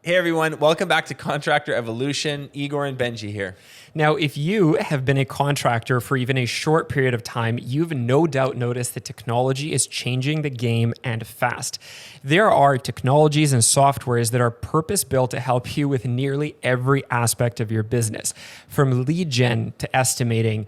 Hey everyone, welcome back to Contractor Evolution. Igor and Benji here. Now, if you have been a contractor for even a short period of time, you've no doubt noticed that technology is changing the game and fast. There are technologies and softwares that are purpose-built to help you with nearly every aspect of your business, from lead gen to estimating,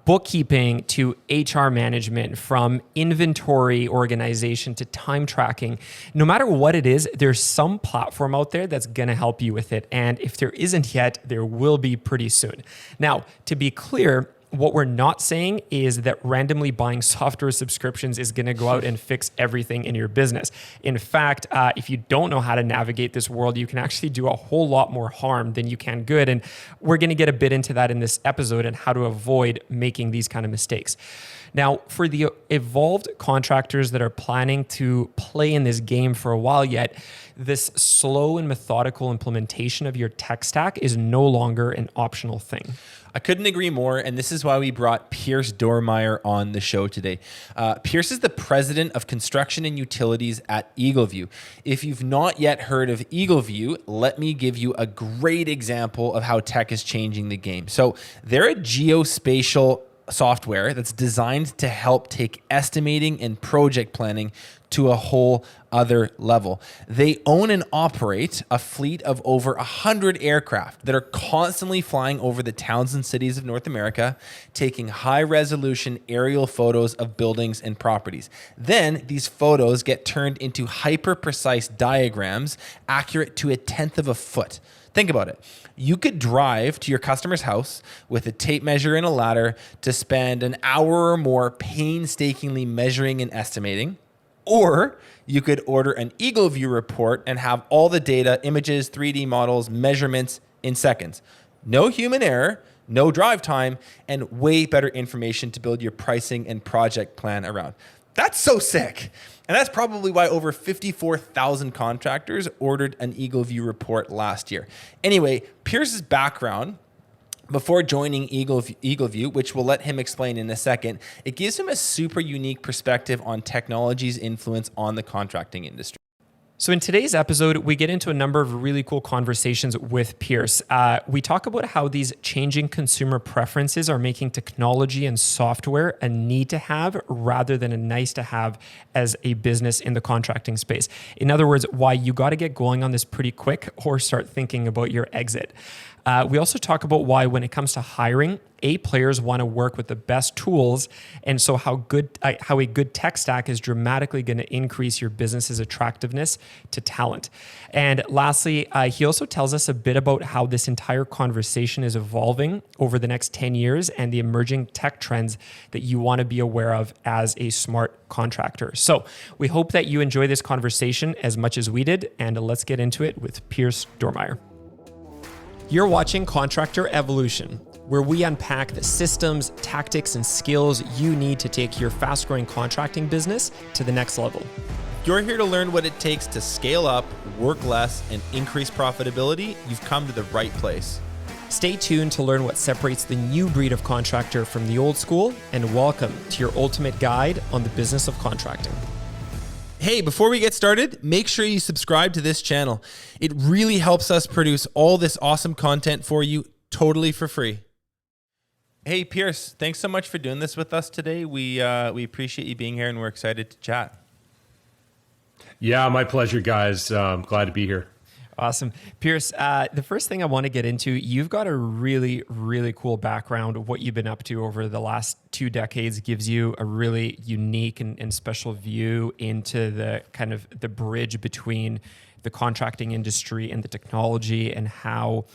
bookkeeping to HR management, from inventory organization to time tracking. No matter what it is, there's some platform out there that's going to help you with it. And if there isn't yet, there will be pretty soon. Now, to be clear, what we're not saying is that randomly buying software subscriptions is going to go out and fix everything in your business. In fact, if you don't know how to navigate this world, you can actually do a whole lot more harm than you can good. And we're going to get a bit into that in this episode and how to avoid making these kind of mistakes. Now, for the evolved contractors that are planning to play in this game for a while yet, this slow and methodical implementation of your tech stack is no longer an optional thing. I couldn't agree more, and this is why we brought Piers Dormeyer on the show today. Piers is the president of construction and utilities at EagleView. If you've not yet heard of EagleView, let me give you a great example of how tech is changing the game. So they're a geospatial software that's designed to help take estimating and project planning to a whole other level. They own and operate a fleet of over 100 aircraft that are constantly flying over the towns and cities of North America, taking high-resolution aerial photos of buildings and properties. Then these photos get turned into hyper-precise diagrams, accurate to a tenth of a foot. Think about it. You could drive to your customer's house with a tape measure and a ladder to spend an hour or more painstakingly measuring and estimating. Or you could order an EagleView report and have all the data, images, 3D models, measurements in seconds. No human error, no drive time, and way better information to build your pricing and project plan around. That's so sick. And that's probably why over 54,000 contractors ordered an EagleView report last year. Anyway, Pierce's background before joining EagleView, which we'll let him explain in a second, it gives him a super unique perspective on technology's influence on the contracting industry. So in today's episode, we get into a number of really cool conversations with Piers. We talk about how these changing consumer preferences are making technology and software a need to have rather than a nice to have as a business in the contracting space. In other words, why you got to get going on this pretty quick or start thinking about your exit. We also talk about why when it comes to hiring, players want to work with the best tools, and so how a good tech stack is dramatically going to increase your business's attractiveness to talent. And lastly, he also tells us a bit about how this entire conversation is evolving over the next 10 years and the emerging tech trends that you want to be aware of as a smart contractor. So we hope that you enjoy this conversation as much as we did, and let's get into it with Piers Dormeyer. You're watching Contractor Evolution, where we unpack the systems, tactics, and skills you need to take your fast-growing contracting business to the next level. You're here to learn what it takes to scale up, work less, and increase profitability. You've come to the right place. Stay tuned to learn what separates the new breed of contractor from the old school, and welcome to your ultimate guide on the business of contracting. Hey, before we get started, make sure you subscribe to this channel. It really helps us produce all this awesome content for you totally for free. Hey, Piers, thanks so much for doing this with us today. We appreciate you being here, and we're excited to chat. Yeah, my pleasure, guys. Glad to be here. Awesome. Piers, the first thing I want to get into, you've got a really, really cool background. What you've been up to over the last 2 decades gives you a really unique and special view into the kind of the bridge between the contracting industry and the technology, and how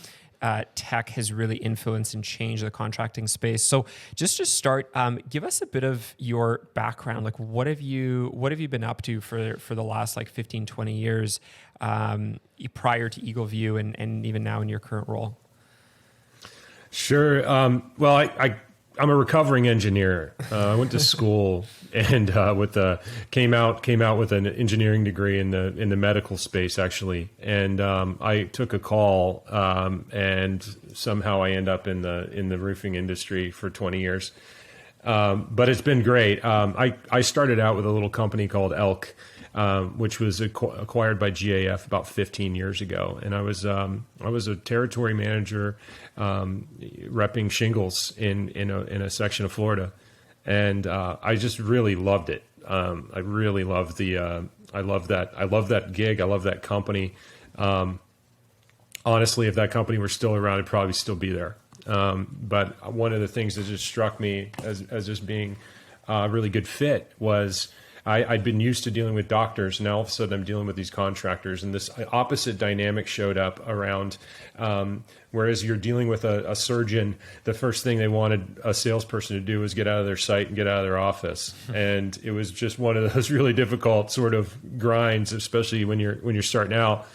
tech has really influenced and changed the contracting space. So just to start, give us a bit of your background. Like, what have you been up to for the last 15, 20 years prior to EagleView and even now in your current role? Sure. Well, I'm a recovering engineer. I went to school and came out with an engineering degree in the medical space, actually. And I took a call, and somehow I end up in the roofing industry for 20 years. But it's been great. I started out with a little company called Elk. which was acquired by GAF about 15 years ago. And I was a territory manager repping shingles in a section of Florida, and I just really loved it. I really loved I love that gig. I love that company. Honestly, if that company were still around, I'd probably still be there. But one of the things that just struck me as just being a really good fit was I'd been used to dealing with doctors. Now all of a sudden I'm dealing with these contractors, and this opposite dynamic showed up around. Whereas you're dealing with a surgeon, the first thing they wanted a salesperson to do was get out of their site and get out of their office, and it was just one of those really difficult sort of grinds, especially when you're starting out.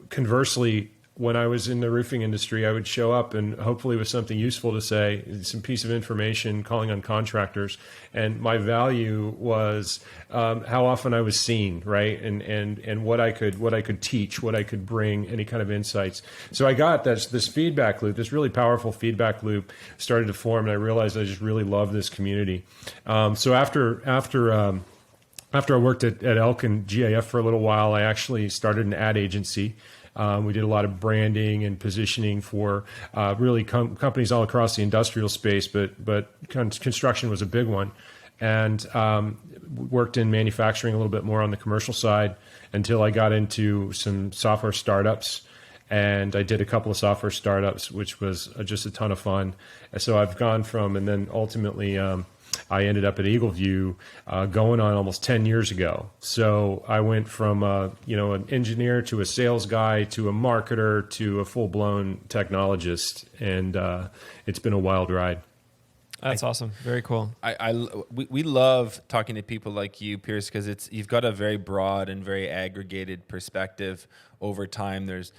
Conversely, when I was in the roofing industry, I would show up and hopefully with something useful to say, some piece of information, calling on contractors. And my value was how often I was seen, right? And what I could teach, what I could bring, any kind of insights. So I got this feedback loop, this really powerful feedback loop started to form, and I realized I just really love this community. So after I worked at Elk and GAF for a little while, I actually started an ad agency. We did a lot of branding and positioning for really companies all across the industrial space, but construction was a big one. And worked in manufacturing a little bit more on the commercial side until I got into some software startups. And I did a couple of software startups, which was just a ton of fun. So I've gone from, and then ultimately I ended up at EagleView going on almost 10 years ago. So I went from an engineer to a sales guy to a marketer to a full-blown technologist, and it's been a wild ride. That's awesome. Very cool. We love talking to people like you, Piers, because you've got a very broad and very aggregated perspective over time. There's,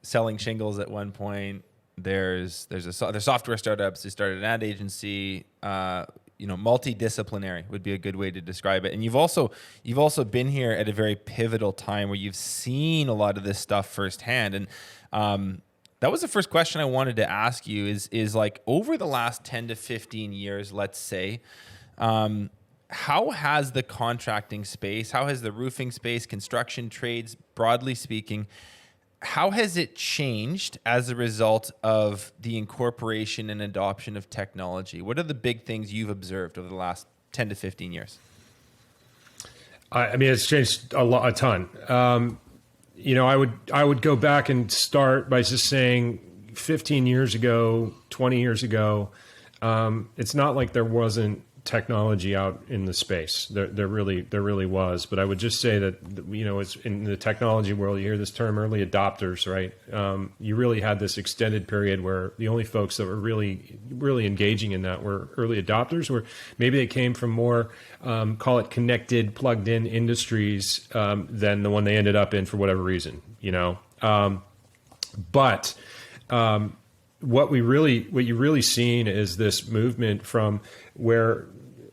selling shingles at one point. There's software startups. They started an ad agency. Multidisciplinary would be a good way to describe it. And you've also been here at a very pivotal time where you've seen a lot of this stuff firsthand. And that was the first question I wanted to ask you is like, over the last 10 to 15 years, let's say, how has the contracting space, how has the roofing space, construction trades, broadly speaking, how has it changed as a result of the incorporation and adoption of technology? What are the big things you've observed over the last 10 to 15 years? I mean, it's changed a ton. I would go back and start by just saying 15 years ago, 20 years ago, it's not like there wasn't technology out in the space. There really was. But I would just say that, it's in the technology world, you hear this term early adopters, right? You really had this extended period where the only folks that were really, really engaging in that were early adopters, where maybe they came from more, call it connected, plugged in industries than the one they ended up in for whatever reason, But what you really seen is this movement from where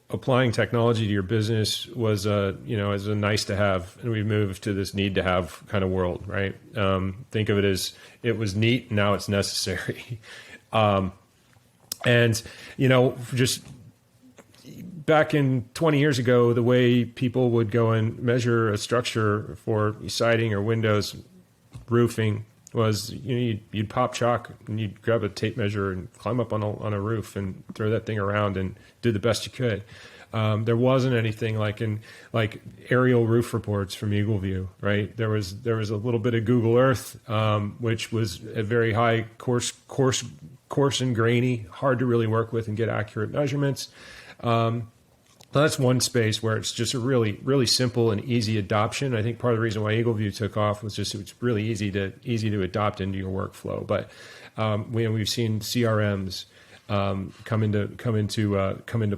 applying technology to your business was as a nice to have, and we've moved to this need to have kind of world, right? Think of it as it was neat, now it's necessary. Just back in 20 years ago, the way people would go and measure a structure for siding or windows, roofing, was you'd pop chalk and you'd grab a tape measure and climb up on a roof and throw that thing around and do the best you could. There wasn't anything like aerial roof reports from EagleView, right? There was a little bit of Google Earth, which was a very high coarse and grainy, hard to really work with and get accurate measurements. So that's one space where it's just a really, really simple and easy adoption. I think part of the reason why EagleView took off was just it's really easy to adopt into your workflow. But we've seen CRMs come into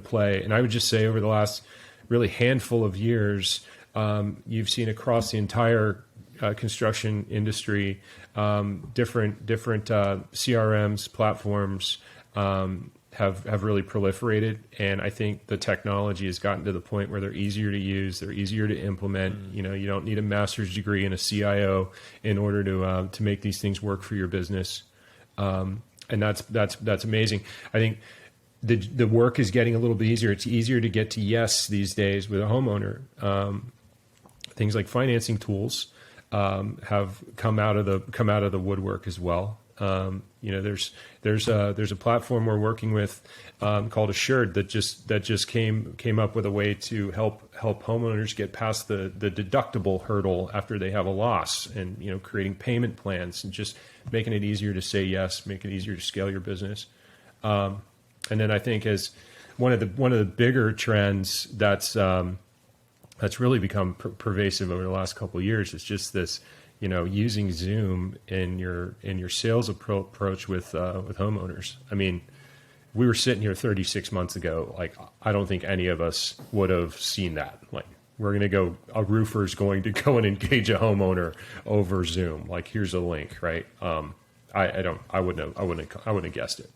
play, and I would just say over the last really handful of years, you've seen across the entire construction industry different CRMs platforms. Have really proliferated, and I think the technology has gotten to the point where they're easier to use, they're easier to implement. You don't need a master's degree and a CIO in order to make these things work for your business, and that's amazing. I think the work is getting a little bit easier. It's easier to get to yes these days with a homeowner. Things like financing tools have come out of the woodwork as well. There's a platform we're working with called Assured that just came up with a way to help homeowners get past the deductible hurdle after they have a loss, and creating payment plans and just making it easier to say yes, make it easier to scale your business. And then I think as one of the bigger trends that's really become pervasive over the last couple of years is just this, using Zoom in your sales approach with homeowners. I mean, we were sitting here 36 months ago. Like, I don't think any of us would have seen that. Like, a roofer's going to go and engage a homeowner over Zoom. Like, here's a link, right? I wouldn't have guessed it.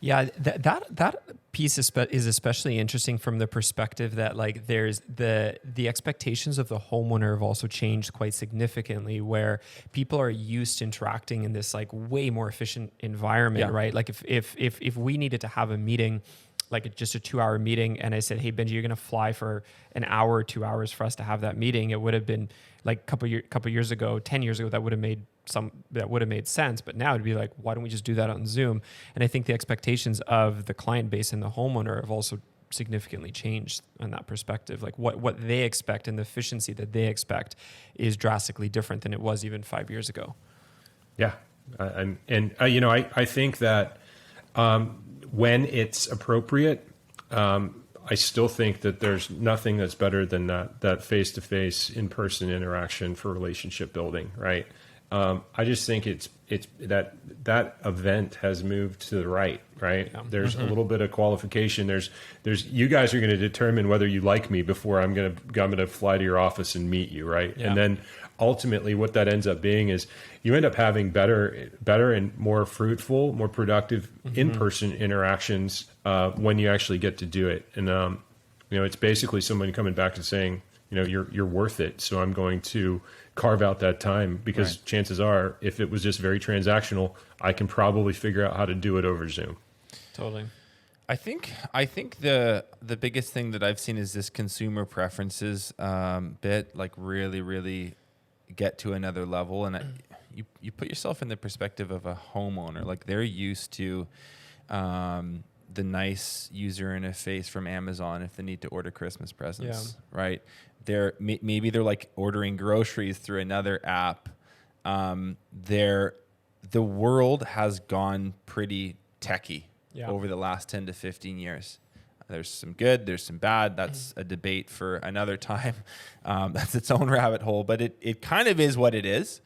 Yeah, that piece is especially interesting from the perspective that like there's the expectations of the homeowner have also changed quite significantly, where people are used to interacting in this like way more efficient environment, right? Like if we needed to have a meeting, like just a 2-hour meeting, and I said, hey, Benji, you're going to fly for an hour or 2 hours for us to have that meeting, it would have been like a couple years ago, 10 years ago, that would have made sense. But now it'd be like, why don't we just do that on Zoom? And I think the expectations of the client base and the homeowner have also significantly changed in that perspective. Like what they expect and the efficiency that they expect is drastically different than it was even 5 years ago. Yeah. I think that when it's appropriate, I still think that there's nothing that's better than that face-to-face, in-person interaction for relationship building, right? I just think it's that event has moved to the right? Yeah. There's a little bit of qualification. There's you guys are going to determine whether you like me before I'm going to fly to your office and meet you, right? Yeah. And then ultimately what that ends up being is you end up having better and more fruitful, more productive in-person interactions when you actually get to do it. And it's basically someone coming back and saying, you're worth it. So I'm going to carve out that time, because chances are, if it was just very transactional, I can probably figure out how to do it over Zoom. Totally. I think the biggest thing that I've seen is this consumer preferences bit, like really, really get to another level. And you put yourself in the perspective of a homeowner. Like, they're used to the nice user interface from Amazon if they need to order Christmas presents, right? Maybe they're like ordering groceries through another app. The world has gone pretty techie over the last 10 to 15 years. There's some good, there's some bad. That's a debate for another time. That's its own rabbit hole, but it kind of is what it is.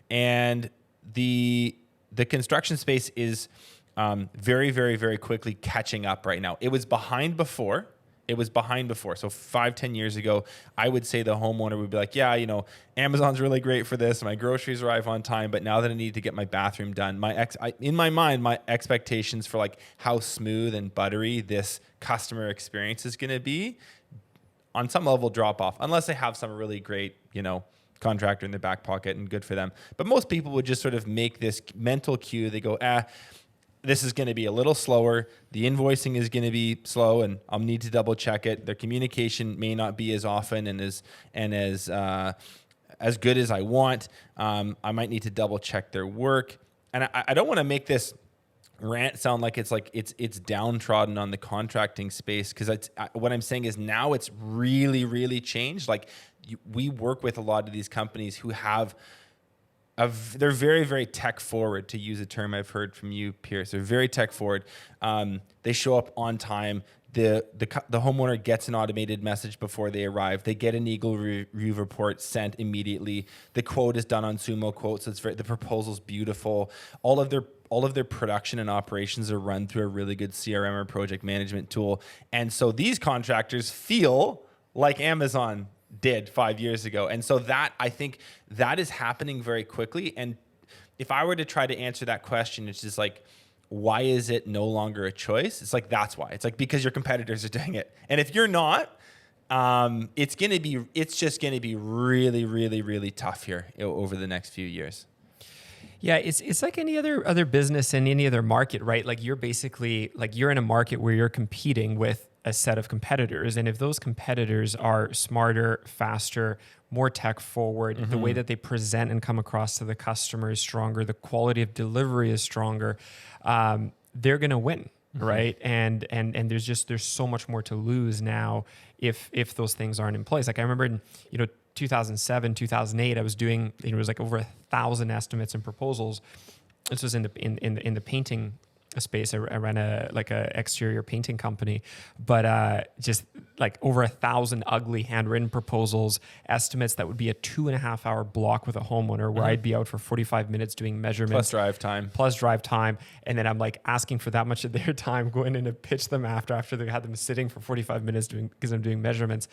And the construction space is very, very, very quickly catching up right now. It was behind before. So 5-10 years ago, I would say the homeowner would be like, yeah, Amazon's really great for this. My groceries arrive on time. But now that I need to get my bathroom done, in my mind, my expectations for like how smooth and buttery this customer experience is going to be, on some level, drop off, unless they have some really great, contractor in their back pocket, and good for them. But most people would just sort of make this mental cue. They go, this is going to be a little slower. The invoicing is going to be slow, and I'll need to double check it. Their communication may not be as often and as good as I want. I might need to double check their work. And I don't want to make this rant sound like it's downtrodden on the contracting space, because what I'm saying is now it's really, really changed. Like, we work with a lot of these companies who have they're very, very tech forward, to use a term I've heard from you, Piers. They're very tech forward. They show up on time. The homeowner gets an automated message before they arrive. They get an EagleView report sent immediately. The quote is done on Sumo Quotes. So the proposal's beautiful. All of their production and operations are run through a really good CRM or project management tool. And so these contractors feel like Amazon did 5 years ago. And so I think that is happening very quickly. And if I were to try to answer that question, it's just like, why is it no longer a choice? It's like, that's why. It's like, because your competitors are doing it. And if you're not, it's just going to be really, really, really tough here over the next few years. Yeah, it's like any other business in any other market, right? Like you're basically like you're in a market where you're competing with a set of competitors, and if those competitors are smarter, faster, more tech forward, the way that they present and come across to the customer is stronger, the quality of delivery is stronger, they're going to win. Right. And there's so much more to lose now if those things aren't in place. Like I remember in, 2007, 2008, I was doing, it was like over 1,000 estimates and proposals. This was in the painting space. I ran a exterior painting company, but just like over 1,000 ugly handwritten proposals, estimates that would be a 2.5 hour block with a homeowner where I'd be out for 45 minutes doing measurements. Plus drive time. And then I'm like asking for that much of their time, going in to pitch them after they had them sitting for 45 minutes because I'm doing measurements.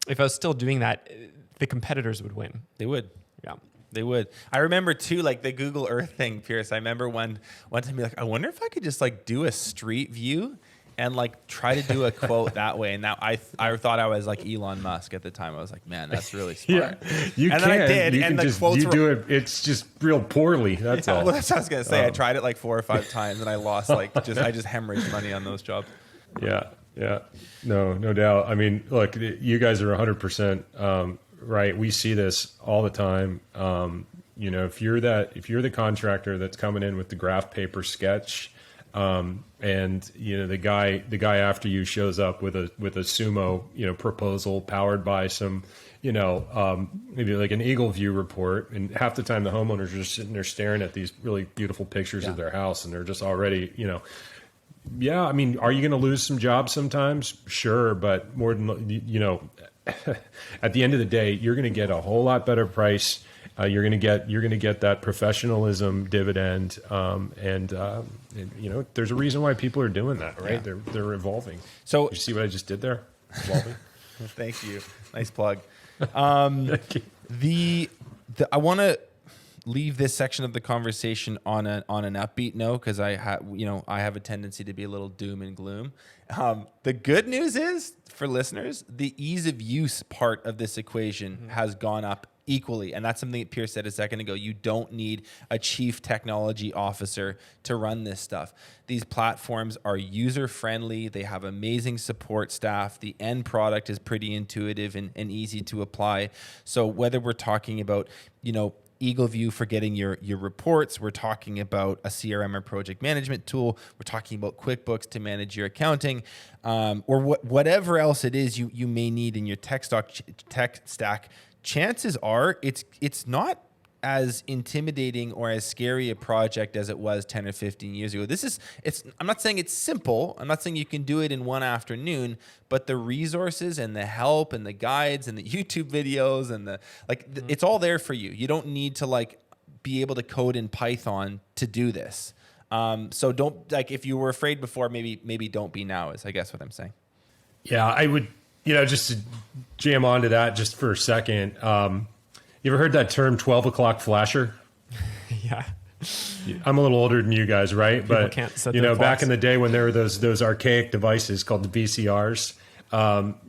If I was still doing that, the competitors would win. They would. Yeah. They would. I remember too, like the Google Earth thing, Pierce. I remember one time be like, I wonder if I could just like do a street view and like try to do a quote that way. And now I thought I was like Elon Musk at the time. I was like, man, that's really smart. You and can. Then I did, you and can the just, quotes you do it. It's just real poorly. That's all. Well, that's what I was gonna say. I tried it like 4 or 5 times, and I lost I just hemorrhaged money on those jobs. Yeah. No doubt. I mean, look, you guys are 100% right. We see this all the time. If you're the contractor that's coming in with the graph paper sketch, and the guy after you shows up with a sumo proposal powered by some maybe like an EagleView report, and half the time the homeowners are just sitting there staring at these really beautiful pictures of their house, and they're just already yeah, I mean, are you going to lose some jobs sometimes? Sure, but more than at the end of the day, you're going to get a whole lot better price. You're going to get that professionalism dividend, and there's a reason why people are doing that, right? Yeah. They're evolving. So you see what I just did there? Evolving. Thank you. Nice plug. Thank you. I want to leave this section of the conversation on an upbeat note, because I have a tendency to be a little doom and gloom. The good news is, for listeners, the ease of use part of this equation has gone up equally. And that's something that Piers said a second ago. You don't need a chief technology officer to run this stuff. These platforms are user-friendly. They have amazing support staff. The end product is pretty intuitive and easy to apply. So whether we're talking about, EagleView for getting your reports, we're talking about a CRM or project management tool, we're talking about QuickBooks to manage your accounting, or whatever else it is you may need in your tech stack, chances are it's not as intimidating or as scary a project as it was 10 or 15 years ago. I'm not saying it's simple. I'm not saying you can do it in one afternoon, but the resources and the help and the guides and the YouTube videos and it's all there for you. You don't need to be able to code in Python to do this. So don't, if you were afraid before, maybe don't be now, is I guess what I'm saying. Yeah, I would, just to jam onto that just for a second. You ever heard that term 12 o'clock flasher? Yeah. I'm a little older than you guys, right? People But can't set their back clocks. in the day when there were those archaic devices called the VCRs,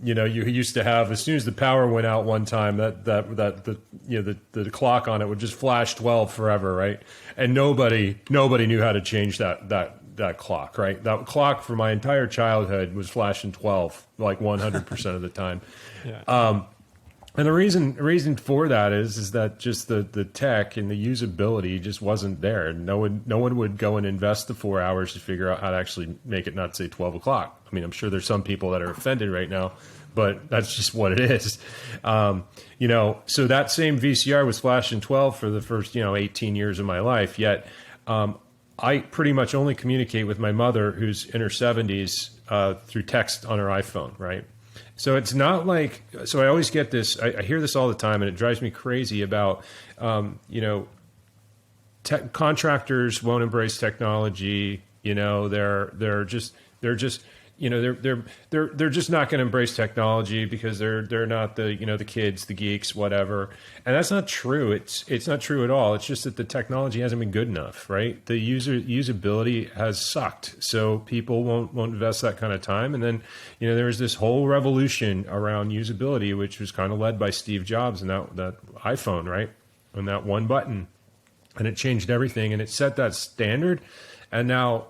you used to have, as soon as the power went out one time, the clock on it would just flash 12 forever, right? And nobody knew how to change that clock, right? That clock for my entire childhood was flashing 12 like 100% of the time. Yeah. And the reason for that is that just the tech and the usability just wasn't there. No one would go and invest the 4 hours to figure out how to actually make it not say 12 o'clock. I mean, I'm sure there's some people that are offended right now, but that's just what it is. So that same VCR was flashing 12 for the first 18 years of my life. Yet I pretty much only communicate with my mother, who's in her 70s, through text on her iPhone, right? So it's not like, so I always get this, I hear this all the time, and it drives me crazy about, contractors won't embrace technology. They're just not going to embrace technology because they're not the kids, the geeks, whatever. And that's not true. It's not true at all. It's just that the technology hasn't been good enough, right? The usability has sucked. So people won't invest that kind of time. And then, there was this whole revolution around usability, which was kind of led by Steve Jobs and that iPhone, right? And that one button. and it changed everything, and it set that standard. And now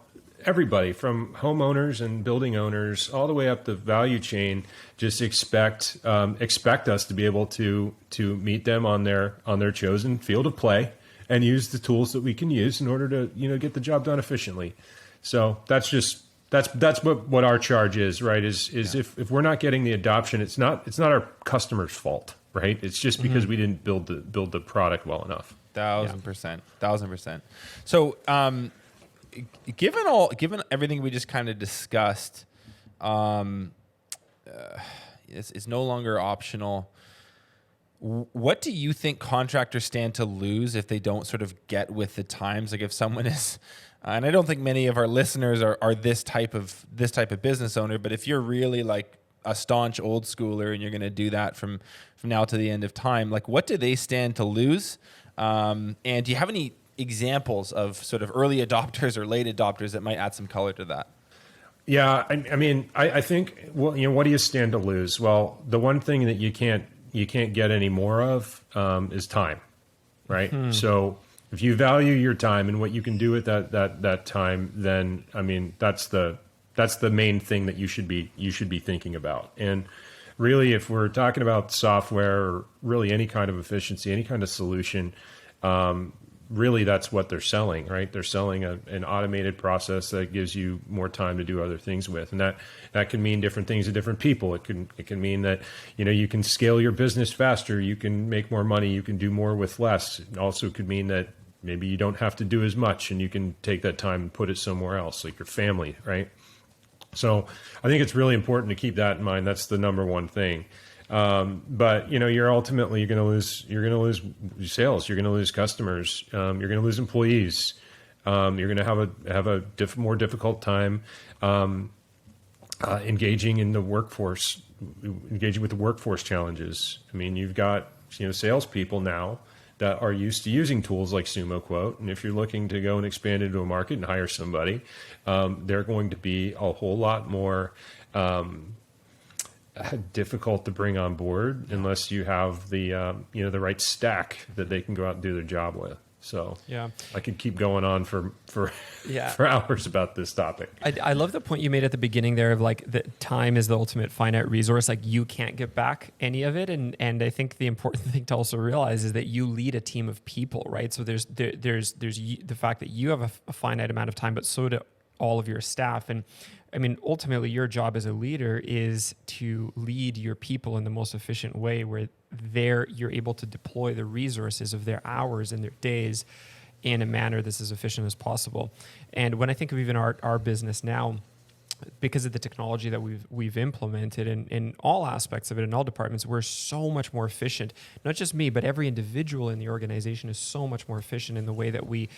everybody from homeowners and building owners all the way up the value chain just expect us to be able to meet them on their chosen field of play and use the tools that we can use in order to get the job done efficiently. So that's what our charge is, right? Is if we're not getting the adoption, it's not our customer's fault, right? It's just because we didn't build the product well enough. 1,000%. So given everything we just kind of discussed, it's no longer optional. What do you think contractors stand to lose if they don't sort of get with the times? Like if someone is, and I don't think many of our listeners are this type of business owner, but if you're really like a staunch old schooler and you're going to do that from now to the end of time, like what do they stand to lose? And do you have any examples of sort of early adopters or late adopters that might add some color to that? Yeah, I mean, I think, well, what do you stand to lose? Well, the one thing that you can't get any more of is time, right? So if you value your time and what you can do with that time, then I mean that's the main thing that you should be thinking about. And really, if we're talking about software or really any kind of efficiency, any kind of solution, really that's what they're selling, right? They're selling an automated process that gives you more time to do other things with. And that can mean different things to different people. It can mean that, you can scale your business faster, you can make more money, you can do more with less. It also could mean that maybe you don't have to do as much and you can take that time and put it somewhere else, like your family, right? So I think it's really important to keep that in mind. That's the number one thing. But you're going to lose sales. You're going to lose customers. You're going to lose employees. You're going to have a more difficult time engaging with the workforce challenges. I mean, you've got salespeople now that are used to using tools like Sumo Quote, and if you're looking to go and expand into a market and hire somebody, they're going to be a whole lot more difficult to bring on board unless you have the right stack that they can go out and do their job with. So yeah, I could keep going on for hours about this topic. I love the point you made at the beginning there of like that time is the ultimate finite resource. Like you can't get back any of it, and I think the important thing to also realize is that you lead a team of people, right? So there's the fact that you have a finite amount of time, but so do all of your staff. And I mean, ultimately, your job as a leader is to lead your people in the most efficient way where you're able to deploy the resources of their hours and their days in a manner that's as efficient as possible. And when I think of even our business now, because of the technology that we've implemented in all aspects of it, in all departments, we're so much more efficient. Not just me, but every individual in the organization is so much more efficient in the way that we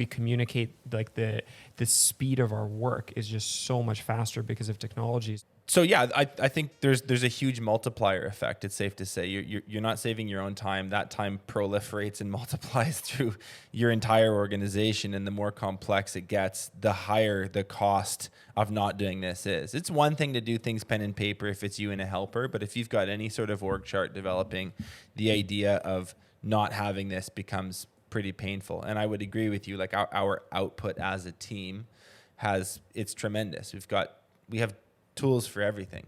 communicate. Like the speed of our work is just so much faster because of technologies. So yeah, I think there's a huge multiplier effect. It's safe to say you're not saving your own time. That time proliferates and multiplies through your entire organization, and the more complex it gets, the higher the cost of not doing this is. It's one thing to do things pen and paper if it's you and a helper, but if you've got any sort of org chart developing, the idea of not having this becomes pretty painful. And I would agree with you. Like our output as a team it's tremendous. We have tools for everything,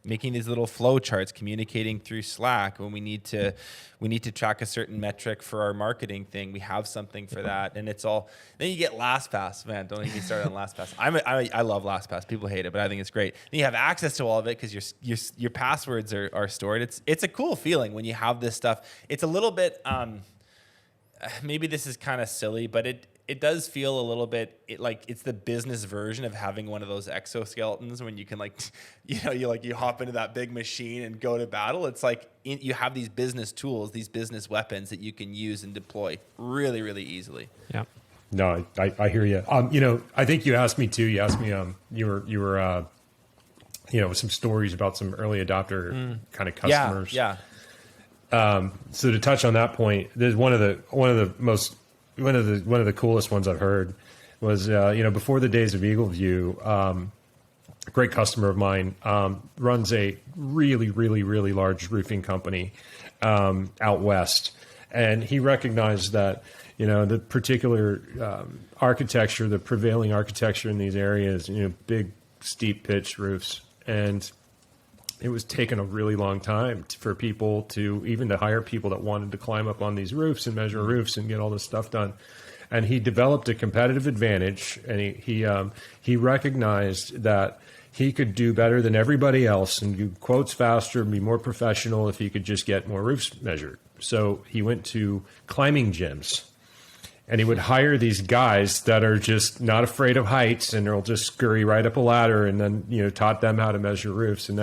making these little flow charts, communicating through Slack when we need to track a certain metric for our marketing thing. We have something for that, and it's all. Then you get LastPass, man. Don't get me started on LastPass. I love LastPass. People hate it, but I think it's great. Then you have access to all of it because your passwords are stored. It's a cool feeling when you have this stuff. It's a little bit. Maybe this is kind of silly, but it does feel a little bit like it's the business version of having one of those exoskeletons when you can you hop into that big machine and go to battle. It's like you have these business tools, these business weapons that you can use and deploy really, really easily. Yeah. No, I hear you. I think you asked me too. You asked me, you were some stories about some early adopter kind of customers. Yeah. So to touch on that point, there's one of the coolest ones I've heard was, before the days of EagleView, a great customer of mine runs a really, really, really large roofing company out west. And he recognized that, the particular architecture, the prevailing architecture in these areas, big, steep pitched roofs. And it was taking a really long time for people to hire people that wanted to climb up on these roofs and measure roofs and get all this stuff done. And he developed a competitive advantage, and he recognized that he could do better than everybody else and do quotes faster and be more professional if he could just get more roofs measured. So he went to climbing gyms. And he would hire these guys that are just not afraid of heights, and they'll just scurry right up a ladder, and then taught them how to measure roofs. And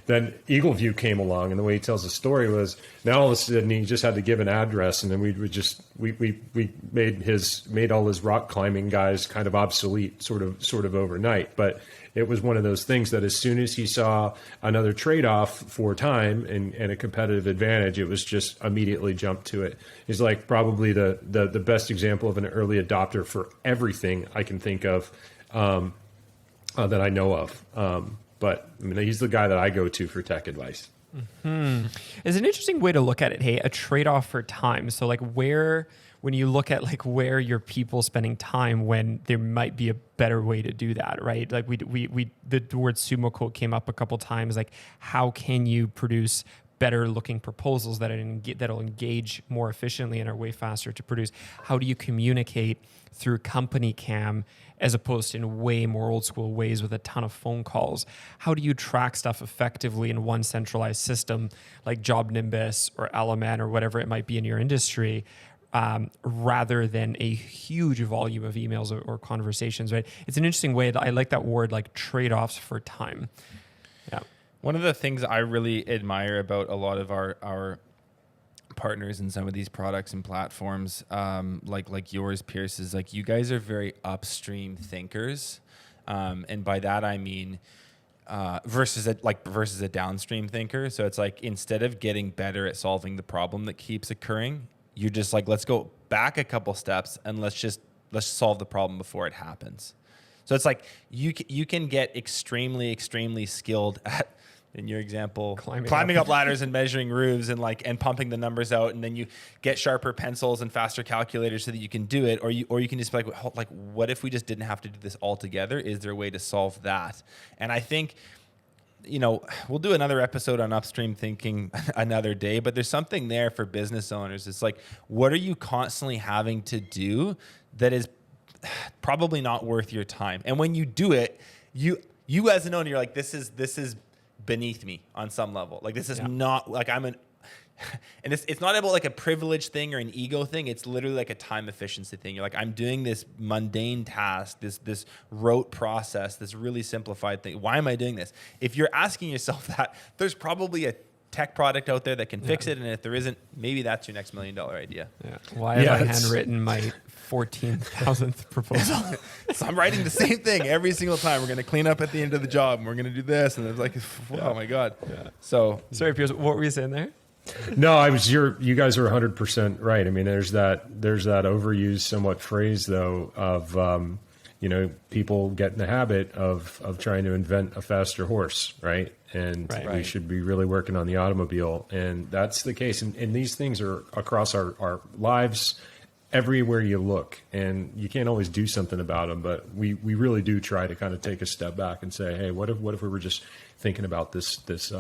then EagleView came along, and the way he tells the story was now all of a sudden he just had to give an address, and then we made all his rock climbing guys kind of obsolete, sort of overnight. But it was one of those things that as soon as he saw another trade-off for time and a competitive advantage, it was just immediately jumped to it. He's like probably the best example of an early adopter for everything I can think of that I know of. But I mean, he's the guy that I go to for tech advice. Mm-hmm. It's an interesting way to look at it. Hey, a trade-off for time. So like when you look at like where your people spending time when there might be a better way to do that, right? Like the word sumo code came up a couple times. Like how can you produce better looking proposals that'll engage more efficiently and are way faster to produce? How do you communicate through company cam as opposed to in way more old school ways with a ton of phone calls? How do you track stuff effectively in one centralized system like Job Nimbus or Element or whatever it might be in your industry, rather than a huge volume of emails or conversations, right? It's an interesting way. I like that word, like trade-offs for time. Yeah. One of the things I really admire about a lot of our partners in some of these products and platforms, like yours, Piers, is like you guys are very upstream thinkers, and by that I mean versus a downstream thinker. So it's like instead of getting better at solving the problem that keeps occurring, you're just like, let's go back a couple steps and let's solve the problem before it happens. So it's like you can get extremely skilled at, in your example, climbing up ladders and measuring roofs and pumping the numbers out, and then you get sharper pencils and faster calculators so that you can do it, or you can just be like, what if we just didn't have to do this all together? Is there a way to solve that? And I think, we'll do another episode on upstream thinking another day, but there's something there for business owners. It's like, what are you constantly having to do that is probably not worth your time? And when you do it, you as an owner, you're like, this is beneath me on some level. Like this is not like and it's not about like a privilege thing or an ego thing. It's literally like a time efficiency thing. You're like, I'm doing this mundane task, this rote process, this really simplified thing. Why am I doing this? If you're asking yourself that, there's probably a tech product out there that can fix it. And if there isn't, maybe that's your next $1 million idea. Yeah. Why have I handwritten my 14,000th proposal? So I'm writing the same thing every single time. We're going to clean up at the end of the job and we're going to do this. And it's like, oh my God. Yeah. So sorry, Piers, what were you saying there? No, you guys are 100% right. I mean, there's that overused somewhat phrase though of, people get in the habit of trying to invent a faster horse, right? And we should be really working on the automobile. And that's the case. And these things are across our lives, everywhere you look. And you can't always do something about them, but we really do try to kind of take a step back and say, hey, what if we were just thinking about this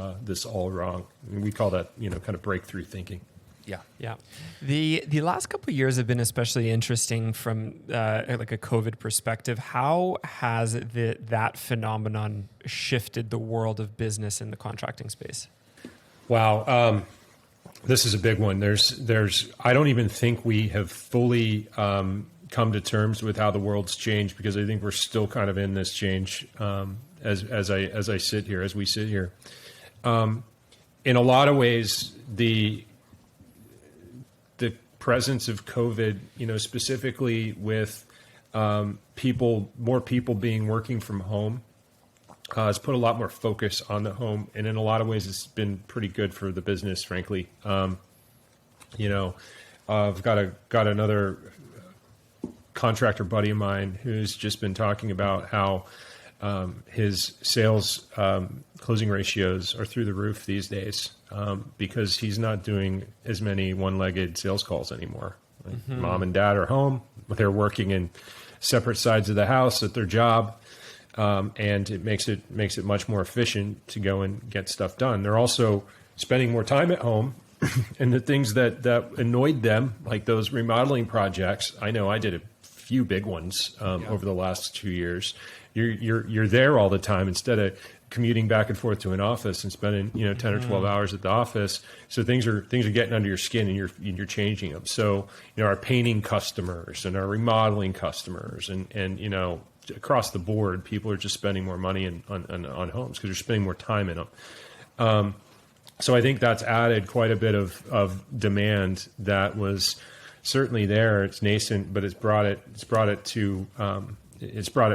all wrong? And we call that, kind of breakthrough thinking. Yeah. The last couple of years have been especially interesting from like a COVID perspective. How has that phenomenon shifted the world of business in the contracting space? Wow. This is a big one. I don't even think we have fully come to terms with how the world's changed, because I think we're still kind of in this change as we sit here. In a lot of ways, the presence of COVID, specifically with more people being working from home, has put a lot more focus on the home, and in a lot of ways, it's been pretty good for the business. Frankly, I've got another contractor buddy of mine who's just been talking about how his sales closing ratios are through the roof these days because he's not doing as many one-legged sales calls anymore. Like mom and dad are home, but they're working in separate sides of the house at their job, and it makes it much more efficient to go and get stuff done. They're also spending more time at home, and the things that annoyed them, like those remodeling projects. I know I did a few big ones over the last 2 years. You're there all the time instead of commuting back and forth to an office and spending 10 or 12 hours at the office. So things are getting under your skin, and you're changing them. So our painting customers and our remodeling customers and across the board, people are just spending more money on homes because they're spending more time in them. So I think that's added quite a bit of demand that was certainly there. It's nascent, but it's brought it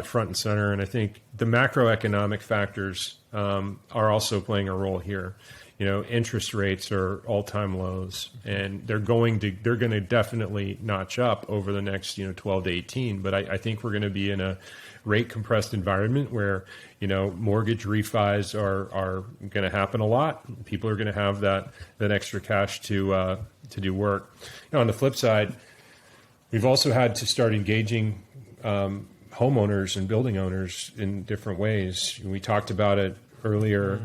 front and center. And I think the macroeconomic factors are also playing a role here. Interest rates are all-time lows, and they're going to definitely notch up over the next 12 to 18. But I think we're going to be in a rate compressed environment where mortgage refis are going to happen a lot. People are going to have that extra cash to do work. On the flip side, we've also had to start engaging homeowners and building owners in different ways. We talked about it earlier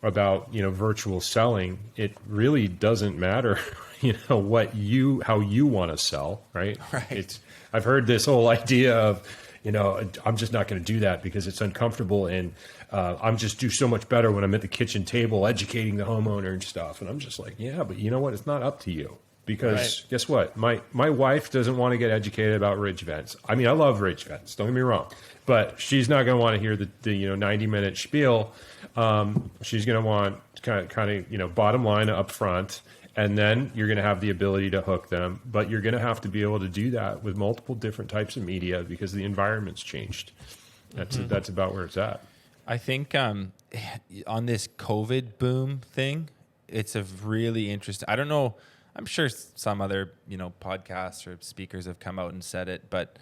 about virtual selling. It really doesn't matter how you want to sell, right? I've heard this whole idea of I'm just not going to do that because it's uncomfortable, and I'm just do so much better when I'm at the kitchen table educating the homeowner and stuff. And I'm just like, yeah, but you know what? It's not up to you. Because guess what? My wife doesn't want to get educated about ridge vents. I mean, I love ridge vents. Don't get me wrong, but she's not going to want to hear the 90-minute spiel. She's going to want kind of bottom line up front, and then you're going to have the ability to hook them. But you're going to have to be able to do that with multiple different types of media because the environment's changed. That's about where it's at. I think on this COVID boom thing, it's a really interesting. I don't know. I'm sure some other, podcasts or speakers have come out and said it, but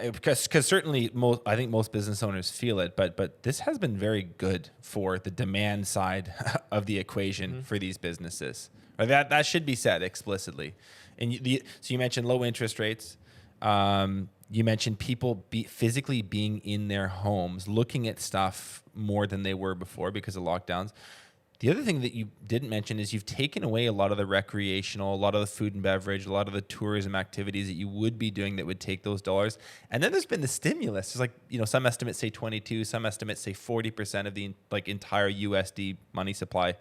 because certainly I think most business owners feel it, but this has been very good for the demand side of the equation for these businesses. That should be said explicitly. And so you mentioned low interest rates. You mentioned people physically being in their homes, looking at stuff more than they were before because of lockdowns. The other thing that you didn't mention is you've taken away a lot of the recreational, a lot of the food and beverage, a lot of the tourism activities that you would be doing that would take those dollars. And then there's been the stimulus. It's like, some estimates say 22, some estimates say 40% of the entire USD money supply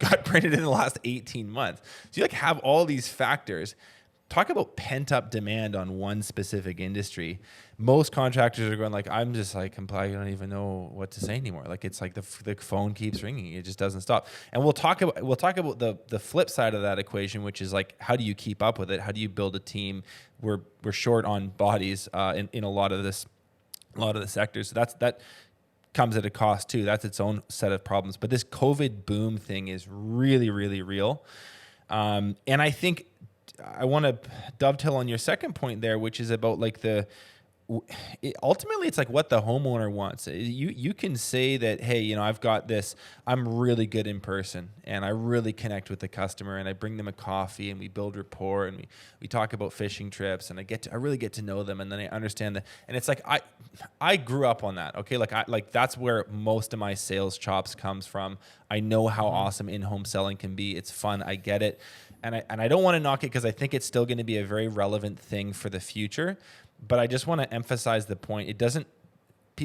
got printed in the last 18 months. So you have all these factors. Talk about pent-up demand on one specific industry. Most contractors are going I'm just I don't even know what to say anymore. It's like the phone keeps ringing. It just doesn't stop. And we'll talk about the flip side of that equation, which is how do you keep up with it? How do you build a team? We're short on bodies in a lot of the sectors. So that comes at a cost too. That's its own set of problems. But this COVID boom thing is really, really real. And I think I want to dovetail on your second point there, which is about ultimately it's what the homeowner wants. You can say that, hey, I've got this, I'm really good in person and I really connect with the customer and I bring them a coffee and we build rapport and we talk about fishing trips and I really get to know them and then I understand that. And it's I grew up on that. Okay. That's where most of my sales chops comes from. I know how awesome in-home selling can be. It's fun. I get it. And I don't want to knock it because I think it's still going to be a very relevant thing for the future. But I just want to emphasize the point.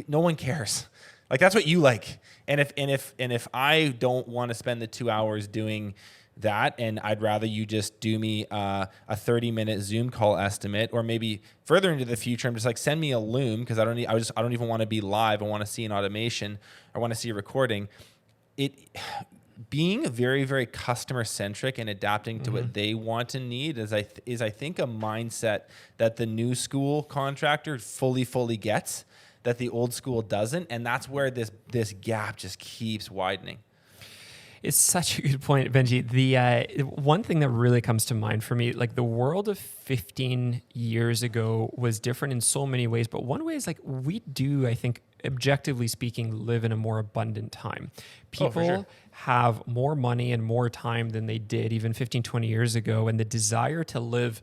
No one cares. That's what you like. And if I don't want to spend the 2 hours doing that, and I'd rather you just do me a 30-minute Zoom call estimate, or maybe further into the future, I'm just send me a Loom because I don't even want to be live. I want to see an automation. I want to see a recording. Being very, very customer centric and adapting to what they want and need is I think a mindset that the new school contractor fully gets that the old school doesn't, and that's where this gap just keeps widening. It's such a good point, Benji. The one thing that really comes to mind for me, the world of 15 years ago was different in so many ways, but one way is we do, I think, objectively speaking, live in a more abundant time. Oh, for People sure. have more money and more time than they did even 15, 20 years ago. And the desire to live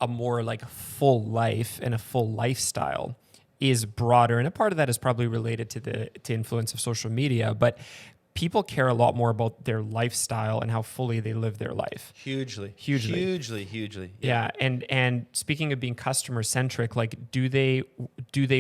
a more like full life and a full lifestyle is broader. And a part of that is probably related to the influence of social media, but people care a lot more about their lifestyle and how fully they live their life. Hugely. Hugely. Yeah. And speaking of being customer centric, like do they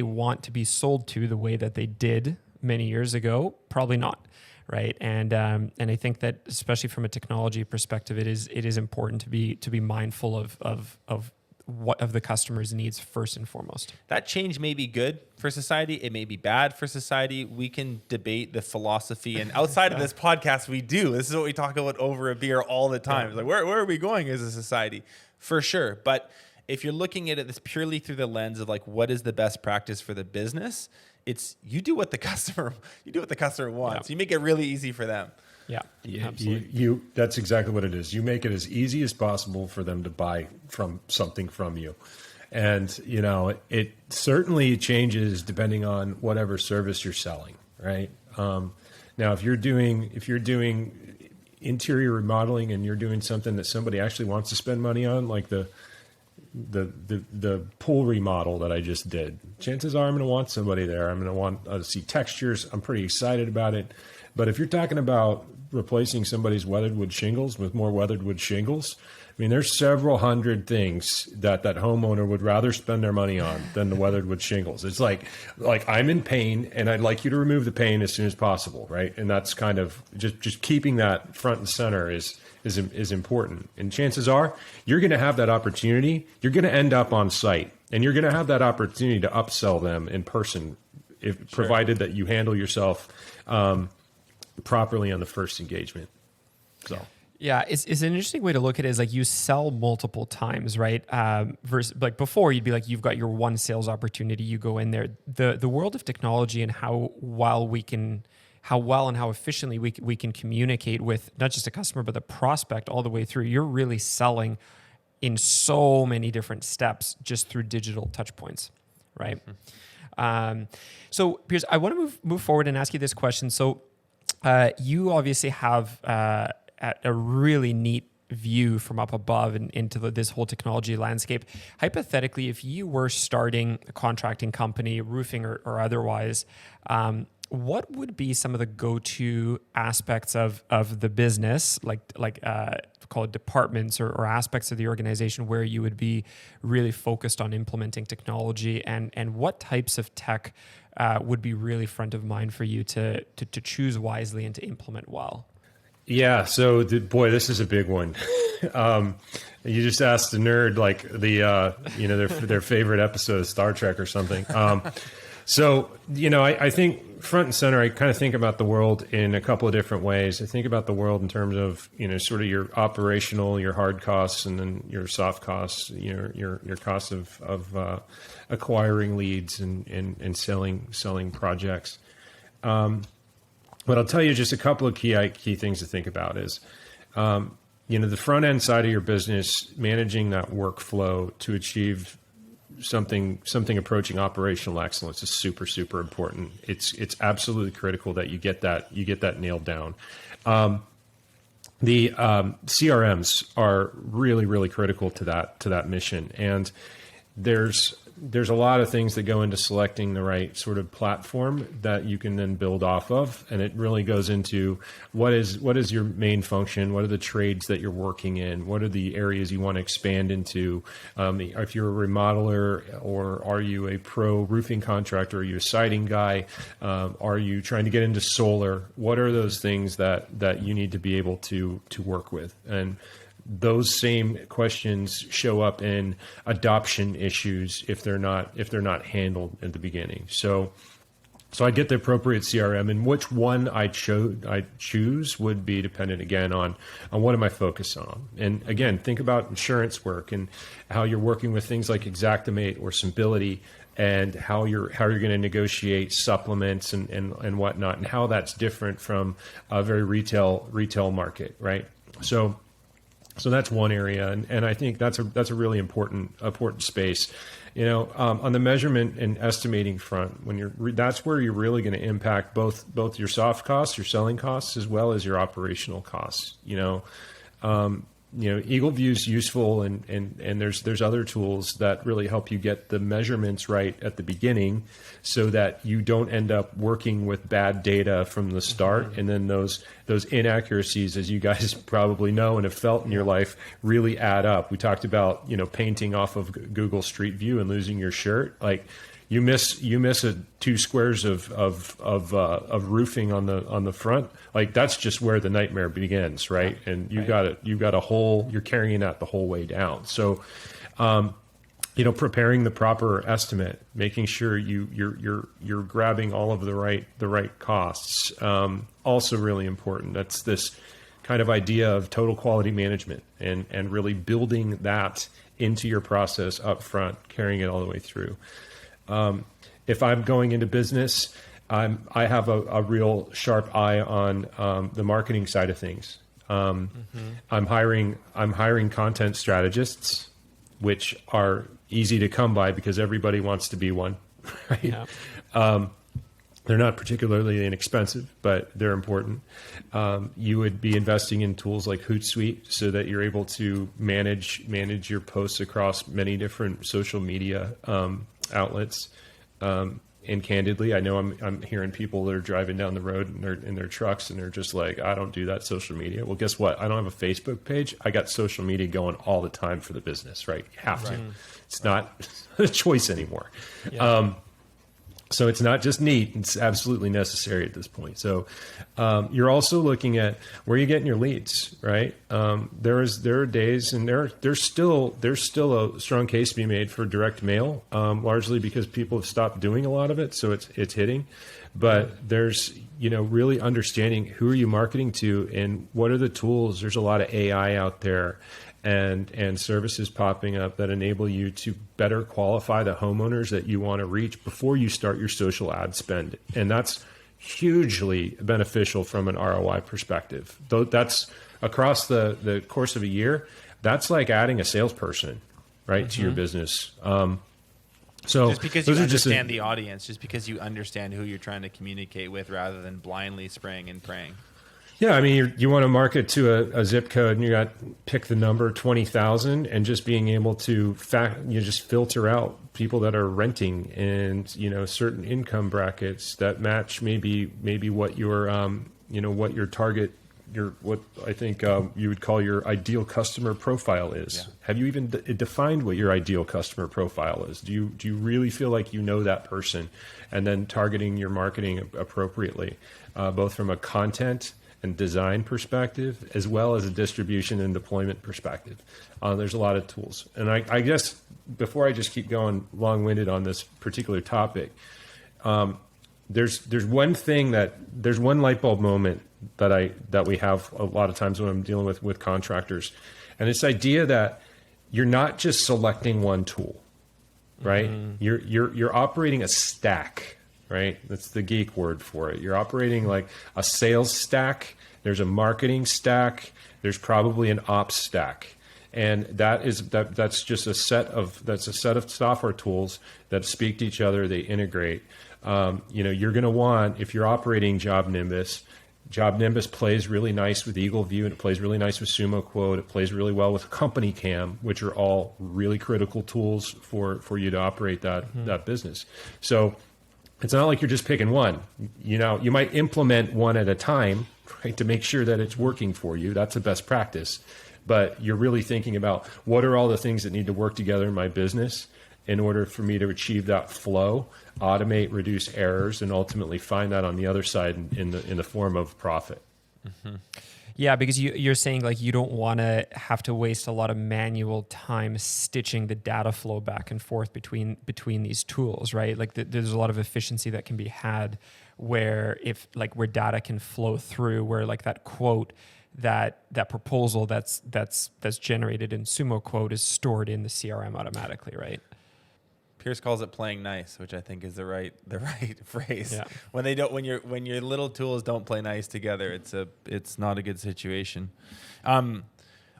want to be sold to the way that they did many years ago? Probably not. Right. And I think that especially from a technology perspective, it is important to be mindful of what of the customer's needs first and foremost. That change may be good for society. It may be bad for society. We can debate the philosophy. And outside of this podcast, we do. This is what we talk about over a beer all the time. It's like, where are we going as a society? For sure. But if you're looking at it this purely through the lens of like, what is the best practice for the business? It's you do what the customer wants. Yeah. You make it really easy for them. Yeah, absolutely. You that's exactly what it is. You make it as easy as possible for them to buy something from you. And, it certainly changes depending on whatever service you're selling, right? Now, if you're doing interior remodeling and you're doing something that somebody actually wants to spend money on, like the pool remodel that I just did, chances are I'm going to want somebody there. I'm going to want to see textures. I'm pretty excited about it. But if you're talking about replacing somebody's weathered wood shingles with more weathered wood shingles, I mean, there's several hundred things that homeowner would rather spend their money on than the weathered wood shingles. It's like I'm in pain and I'd like you to remove the pain as soon as possible, right? And that's kind of just keeping that front and center is important. And chances are you're going to have that opportunity. You're going to end up on site and you're going to have that opportunity to upsell them in person, provided that you handle yourself properly on the first engagement. So yeah, it's an interesting way to look at it is like you sell multiple times, right? Versus like before you'd be like, you've got your one sales opportunity, you go in there. The world of technology and how well and how efficiently we can communicate with not just a customer, but the prospect all the way through. You're really selling in so many different steps just through digital touch points, right? Mm-hmm. So Piers, I want to move forward and ask you this question. So you obviously have a really neat view from up above and into this whole technology landscape. Hypothetically, if you were starting a contracting company, roofing or otherwise, what would be some of the go-to aspects of the business, like call it departments or aspects of the organization where you would be really focused on implementing technology, and what types of tech would be really front of mind for you to choose wisely and to implement well? Yeah. So boy, this is a big one. You just asked a nerd like their favorite episode of Star Trek or something. So, I think front and center, I kind of think about the world in a couple of different ways. I think about the world in terms of, sort of your operational, your hard costs, and then your soft costs, your costs of acquiring leads and selling projects. But I'll tell you just a couple of key things to think about is, the front end side of your business, managing that workflow to achieve something approaching operational excellence is super, super important. It's absolutely critical that you get that nailed down. The CRMs are really, really critical to that mission, and there's a lot of things that go into selecting the right sort of platform that you can then build off of. And it really goes into what is your main function? What are the trades that you're working in? What are the areas you want to expand into? If you're a remodeler, or are you a pro roofing contractor? Are you a siding guy? Are you trying to get into solar? What are those things that you need to be able to work with? And those same questions show up in adoption issues if they're not handled at the beginning. So I get the appropriate CRM, and which one I choose would be dependent again on what am I focused on. And again, think about insurance work and how you're working with things like Xactimate or Symbility, and how you're going to negotiate supplements and whatnot, and how that's different from a very retail market, right? So So that's one area, and I think that's a really important space. On the measurement and estimating front, that's where you're really going to impact both your soft costs, your selling costs, as well as your operational costs. EagleView is useful, and there's other tools that really help you get the measurements right at the beginning, so that you don't end up working with bad data from the start, and then those inaccuracies, as you guys probably know and have felt in your life, really add up. We talked about painting off of Google Street View and losing your shirt. Like you miss 2 squares of roofing on the front. Like that's just where the nightmare begins, right? And you've got a whole, you're carrying that the whole way down. So, preparing the proper estimate, making sure you're grabbing all of the right costs. Also really important. That's this kind of idea of total quality management and really building that into your process up front, carrying it all the way through. If I'm going into business, I have a real sharp eye on the marketing side of things. I'm hiring content strategists, which are easy to come by because everybody wants to be one. Right? Yeah. They're not particularly inexpensive, but they're important. You would be investing in tools like Hootsuite so that you're able to manage your posts across many different social media outlets. And candidly, I know I'm hearing people that are driving down the road in their trucks and they're just like, I don't do that social media. Well, guess what? I don't have a Facebook page. I got social media going all the time for the business, right? You have to. It's not a choice anymore. Yeah. So it's not just neat; it's absolutely necessary at this point. So you're also looking at where you're getting your leads, right? There are days, and there's still a strong case to be made for direct mail, largely because people have stopped doing a lot of it, so it's hitting. But there's really understanding who are you marketing to and what are the tools. There's a lot of AI out there. And services popping up that enable you to better qualify the homeowners that you want to reach before you start your social ad spend. And that's hugely beneficial from an ROI perspective. Though that's across the course of a year, that's like adding a salesperson, right, to your business. So just because you understand the audience, just because you understand who you're trying to communicate with rather than blindly spraying and praying. Yeah, I mean, you want to market to a zip code, and you got pick the number 20,000, and just being able to just filter out people that are renting and certain income brackets that match maybe what your what your target what I think you would call your ideal customer profile is. Yeah. Have you even defined what your ideal customer profile is? Do you really feel like you know that person, and then targeting your marketing appropriately, both from a content and design perspective, as well as a distribution and deployment perspective. There's a lot of tools. And I guess before I just keep going long-winded on this particular topic, there's one light bulb moment that we have a lot of times when I'm dealing with contractors. And this idea that you're not just selecting one tool, right? Mm-hmm. You're operating a stack. Right? That's the geek word for it. You're operating like a sales stack. There's a marketing stack. There's probably an ops stack. And that's just a set of software tools that speak to each other. They integrate. You're going to want, if you're operating Job Nimbus plays really nice with EagleView, and it plays really nice with Sumo Quote. It plays really well with Company Cam, which are all really critical tools for you to operate that business. So it's not like you're just picking one. You might implement one at a time, right, to make sure that it's working for you. That's the best practice. But you're really thinking about what are all the things that need to work together in my business in order for me to achieve that flow, automate, reduce errors, and ultimately find that on the other side in the form of profit. Mm-hmm. Yeah, because you're saying like you don't want to have to waste a lot of manual time stitching the data flow back and forth between these tools, right? Like there's a lot of efficiency that can be had where data can flow through, where like that quote, that proposal that's generated in Sumo Quote is stored in the CRM automatically, right? Piers calls it playing nice, which I think is the right phrase. Yeah. When your little tools don't play nice together, it's not a good situation.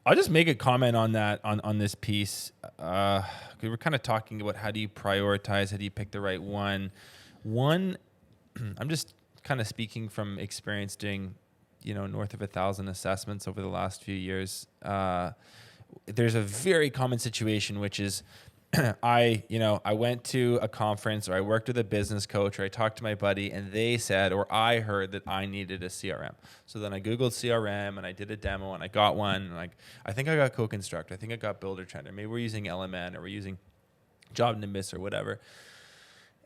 I'll just make a comment on that on this piece. We were kind of talking about how do you prioritize, how do you pick the right one. I'm just kind of speaking from experience doing, north of 1,000 assessments over the last few years. There's a very common situation, which is I went to a conference, or I worked with a business coach, or I talked to my buddy, and they said, or I heard that I needed a CRM. So then I Googled CRM and I did a demo and I got one. And I think I got Co-Construct. I think I got Builder Trend, or maybe we're using LMN, or we're using Job Nimbus or whatever.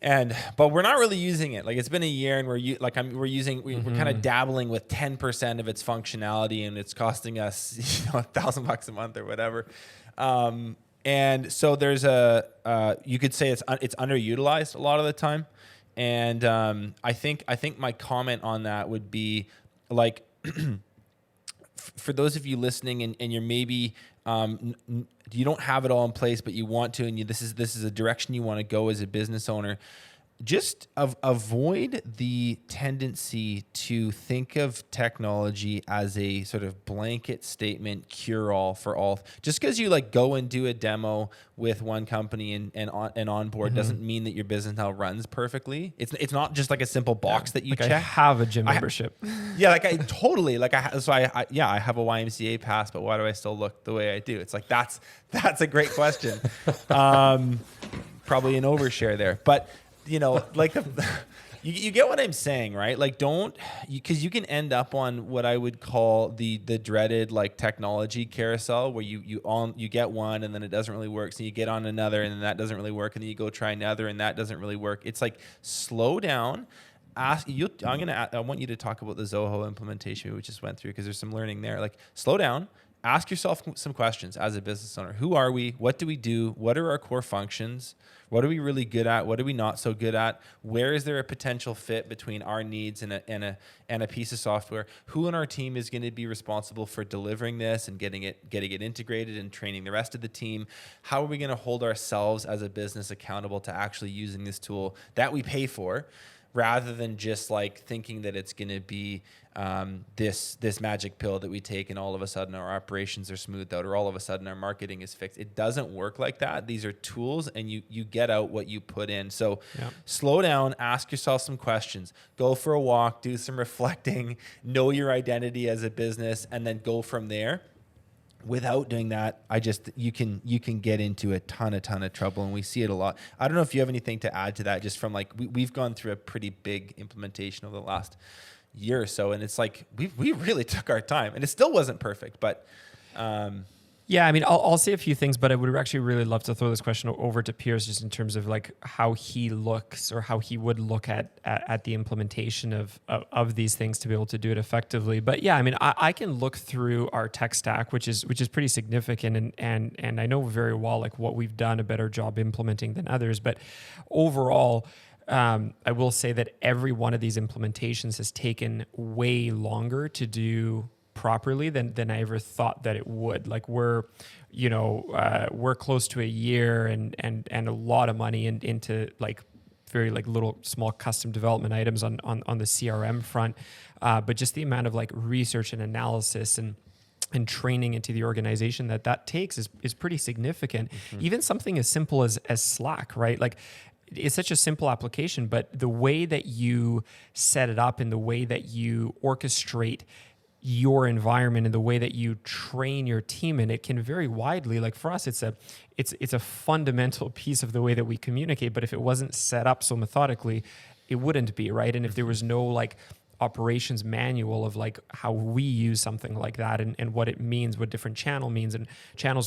But we're not really using it. Like, it's been a year, and we're kind of dabbling with 10% of its functionality, and it's costing us $1,000 a month or whatever. And so there's you could say it's underutilized a lot of the time. And I think my comment on that would be like, for those of you listening and you're maybe you don't have it all in place, but you want to, and this is a direction you want to go as a business owner. Just avoid the tendency to think of technology as a sort of blanket statement, cure-all for all. Just because you go and do a demo with one company and onboard doesn't mean that your business now runs perfectly. It's not just like a simple box that you check. I have a gym membership. I totally I have a YMCA pass, but why do I still look the way I do? It's like that's a great question. Probably an overshare there, but. You get what I'm saying, right? Like, because you can end up on what I would call the dreaded technology carousel, where you get one and then it doesn't really work, so you get on another and then that doesn't really work, and then you go try another and that doesn't really work. It's like, slow down. I want you to talk about the Zoho implementation we just went through, because there's some learning there. Like, slow down. Ask yourself some questions as a business owner. Who are we? What do we do? What are our core functions? What are we really good at? What are we not so good at? Where is there a potential fit between our needs and a piece of software? Who in our team is going to be responsible for delivering this and getting it integrated and training the rest of the team? How are we going to hold ourselves as a business accountable to actually using this tool that we pay for, rather than just thinking that it's going to be this magic pill that we take and all of a sudden our operations are smoothed out, or all of a sudden our marketing is fixed. It doesn't work like that. These are tools, and you get out what you put in. So Slow down, ask yourself some questions, go for a walk, do some reflecting, know your identity as a business, and then go from there. Without doing that, you can get into a ton of trouble, and we see it a lot. I don't know if you have anything to add to that, just from we've gone through a pretty big implementation over the last year or so, and it's we really took our time, and it still wasn't perfect, but yeah, I mean, I'll say a few things, but I would actually really love to throw this question over to Piers, just in terms of how he looks, or how he would look at the implementation of these things to be able to do it effectively. But yeah, I mean, I can look through our tech stack, which is pretty significant, and I know very well what we've done a better job implementing than others. But overall, I will say that every one of these implementations has taken way longer to do properly than I ever thought that it would. We're close to a year and a lot of money into very little small custom development items on the CRM front, but just the amount of research and analysis and training into the organization that takes is pretty significant. Even something as simple as Slack, right? It's such a simple application, but the way that you set it up and the way that you orchestrate your environment and the way that you train your team in it can vary widely. For us, it's a fundamental piece of the way that we communicate, but if it wasn't set up so methodically, it wouldn't be, right? And if there was no operations manual of how we use something like that and what it means, what different channels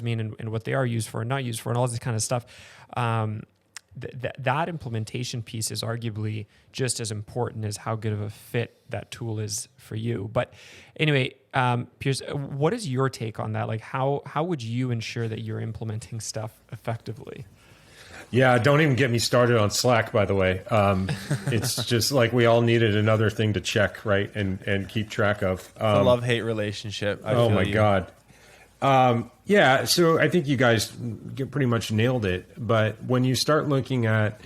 mean and what they are used for and not used for, and all this kind of stuff, that implementation piece is arguably just as important as how good of a fit that tool is for you. But anyway, Piers, what is your take on that? How would you ensure that you're implementing stuff effectively? Yeah, don't even get me started on Slack, by the way. It's just we all needed another thing to check, right, and keep track of. The love-hate relationship. Oh my God. Yeah, so I think you guys pretty much nailed it. But when you start looking at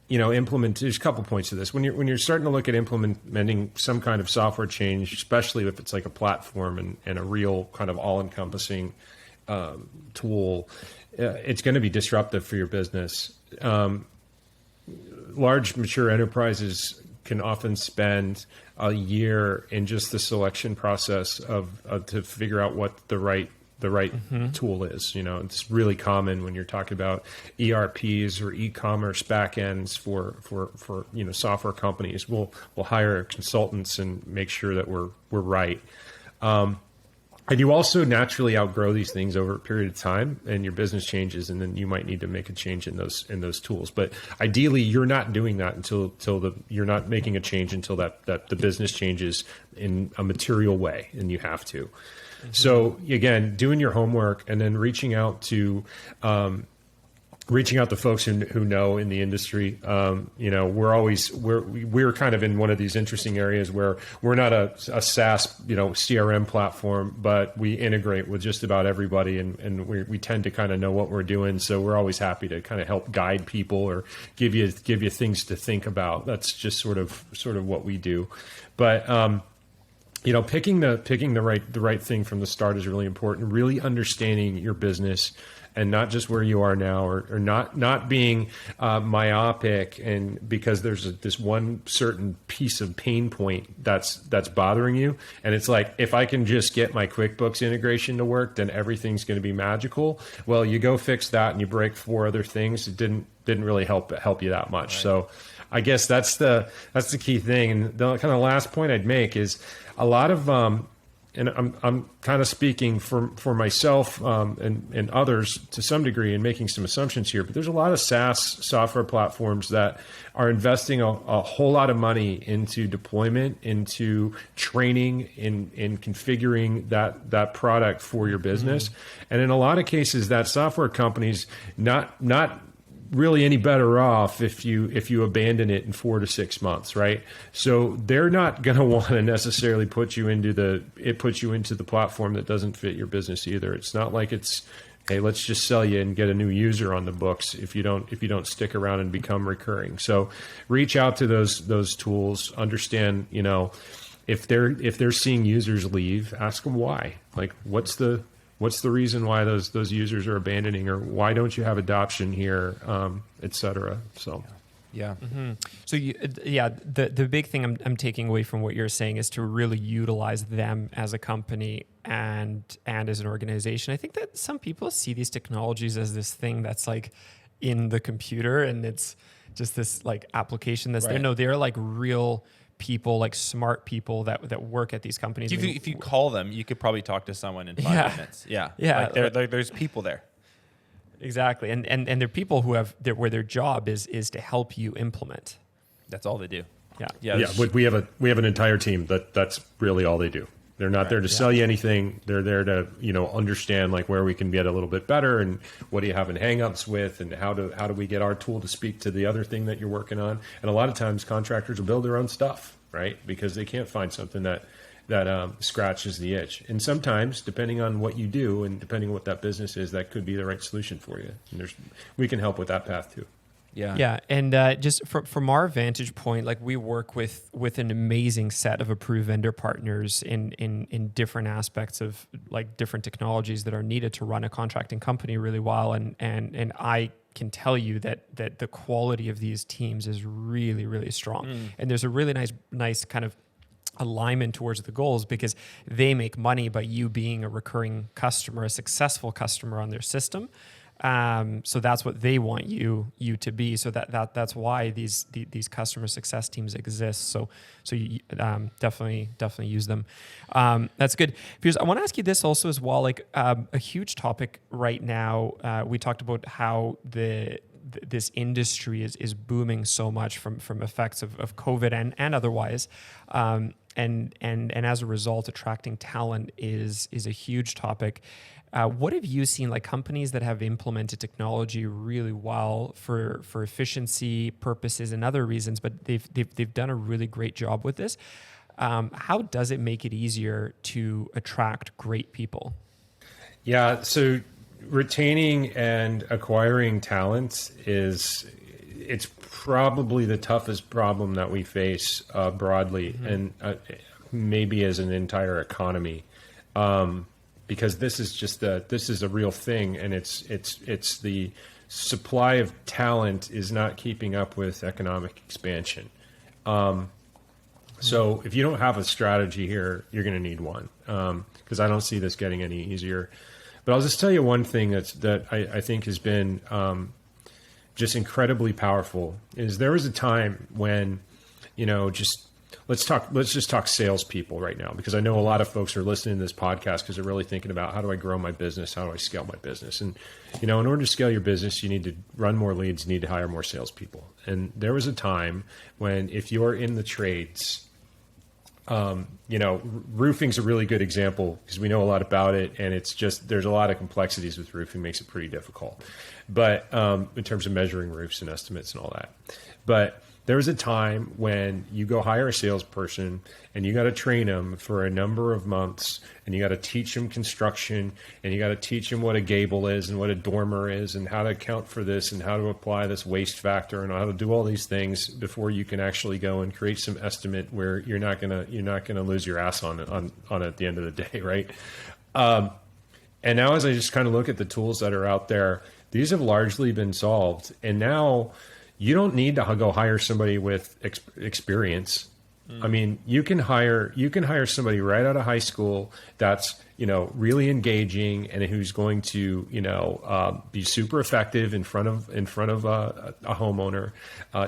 implement. There's a couple points to this. When you're starting to look at implementing some kind of software change, especially if it's like a platform and a real kind of all-encompassing tool, it's going to be disruptive for your business. Large mature enterprises can often spend a year in just the selection process to figure out what the right tool is. It's really common when you're talking about ERPs or e-commerce backends for software companies. We'll hire consultants and make sure that we're right. And you also naturally outgrow these things over a period of time, and your business changes, and then you might need to make a change in those tools. But ideally, you're not doing that until you're not making a change until that the business changes in a material way, and you have to. Mm-hmm. So again, doing your homework and then reaching out to folks who know in the industry. We're kind of in one of these interesting areas where we're not a SaaS, CRM platform, but we integrate with just about everybody, and we tend to kind of know what we're doing. So we're always happy to kind of help guide people or give you things to think about. That's just sort of what we do. But picking the right thing from the start is really important. Really understanding your business, and not just where you are now, or not being myopic, and because there's this one certain piece of pain point that's bothering you, and it's like, if I can just get my QuickBooks integration to work, then everything's going to be magical. Well, you go fix that and you break 4 other things. It didn't really help you that much. Right. So I guess that's the key thing. And the kind of last point I'd make is a lot of and I'm kind of speaking for myself and others to some degree, and making some assumptions here, but there's a lot of SaaS software platforms that are investing a whole lot of money into deployment, into training, in configuring that product for your business. Mm-hmm. And in a lot of cases, that software company's not really any better off if you abandon it in 4 to 6 months, right? So they're not going to want to necessarily put you into the platform that doesn't fit your business either. It's not like it's, hey, let's just sell you and get a new user on the books if you don't stick around and become recurring. So reach out to those tools. Understand, if they're seeing users leave, ask them why. Like, what's the reason why those users are abandoning, or why don't you have adoption here, et cetera. So, yeah. Mm-hmm. So, the big thing I'm taking away from what you're saying is to really utilize them as a company and as an organization. I think that some people see these technologies as this thing that's like in the computer, and it's just this like application that's there. No, they're like real people, like smart people that work at these companies. If you call them, you could probably talk to someone in 5 minutes. Yeah. Like there's people there. Exactly. And they're people where their job is to help you implement. That's all they do. Yeah. We have an entire team that's really all they do. They're not there to sell you anything. They're there to, understand like where we can get a little bit better, and what do you have in hangups with, and how do we get our tool to speak to the other thing that you're working on. And a lot of times contractors will build their own stuff, right? Because they can't find something that scratches the itch. And sometimes, depending on what you do and depending on what that business is, that could be the right solution for you. And we can help with that path too. Yeah. And just from our vantage point, like we work with an amazing set of approved vendor partners in different aspects of like different technologies that are needed to run a contracting company really well. And I can tell you that the quality of these teams is really, really strong. And there's a really nice kind of alignment towards the goals, because they make money by you being a recurring customer, a successful customer on their system. So that's what they want you to be. So that's why these customer success teams exist. So you definitely use them. That's good. Piers, I want to ask you this also as well. Like a huge topic right now. We talked about how this industry is booming so much from effects of COVID and otherwise. And as a result, attracting talent is a huge topic. What have you seen, like companies that have implemented technology really well for efficiency purposes and other reasons, but they've done a really great job with this? How does it make it easier to attract great people? Yeah, so retaining and acquiring talent it's probably the toughest problem that we face broadly, and maybe as an entire economy, because this is a real thing, and it's the supply of talent is not keeping up with economic expansion. So if you don't have a strategy here, you're going to need one, because I don't see this getting any easier. But I'll just tell you one thing that I think has been just incredibly powerful is there was a time when, let's just talk salespeople right now, because I know a lot of folks are listening to this podcast because they're really thinking about, how do I grow my business? How do I scale my business? And, in order to scale your business, you need to run more leads, you need to hire more salespeople. And there was a time when, if you're in the trades, roofing's a really good example because we know a lot about it, and it's just, there's a lot of complexities with roofing, makes it pretty difficult. But in terms of measuring roofs and estimates and all that. But there was a time when you go hire a salesperson and you got to train them for a number of months, and you got to teach them construction, and you got to teach them what a gable is and what a dormer is and how to account for this and how to apply this waste factor and how to do all these things before you can actually go and create some estimate where you're not gonna lose your ass on it at the end of the day, right? And now, as I just kind of look at the tools that are out there, these have largely been solved, and now you don't need to go hire somebody with experience. I mean, you can hire somebody right out of high school that's, really engaging and who's going to, be super effective in front of a homeowner.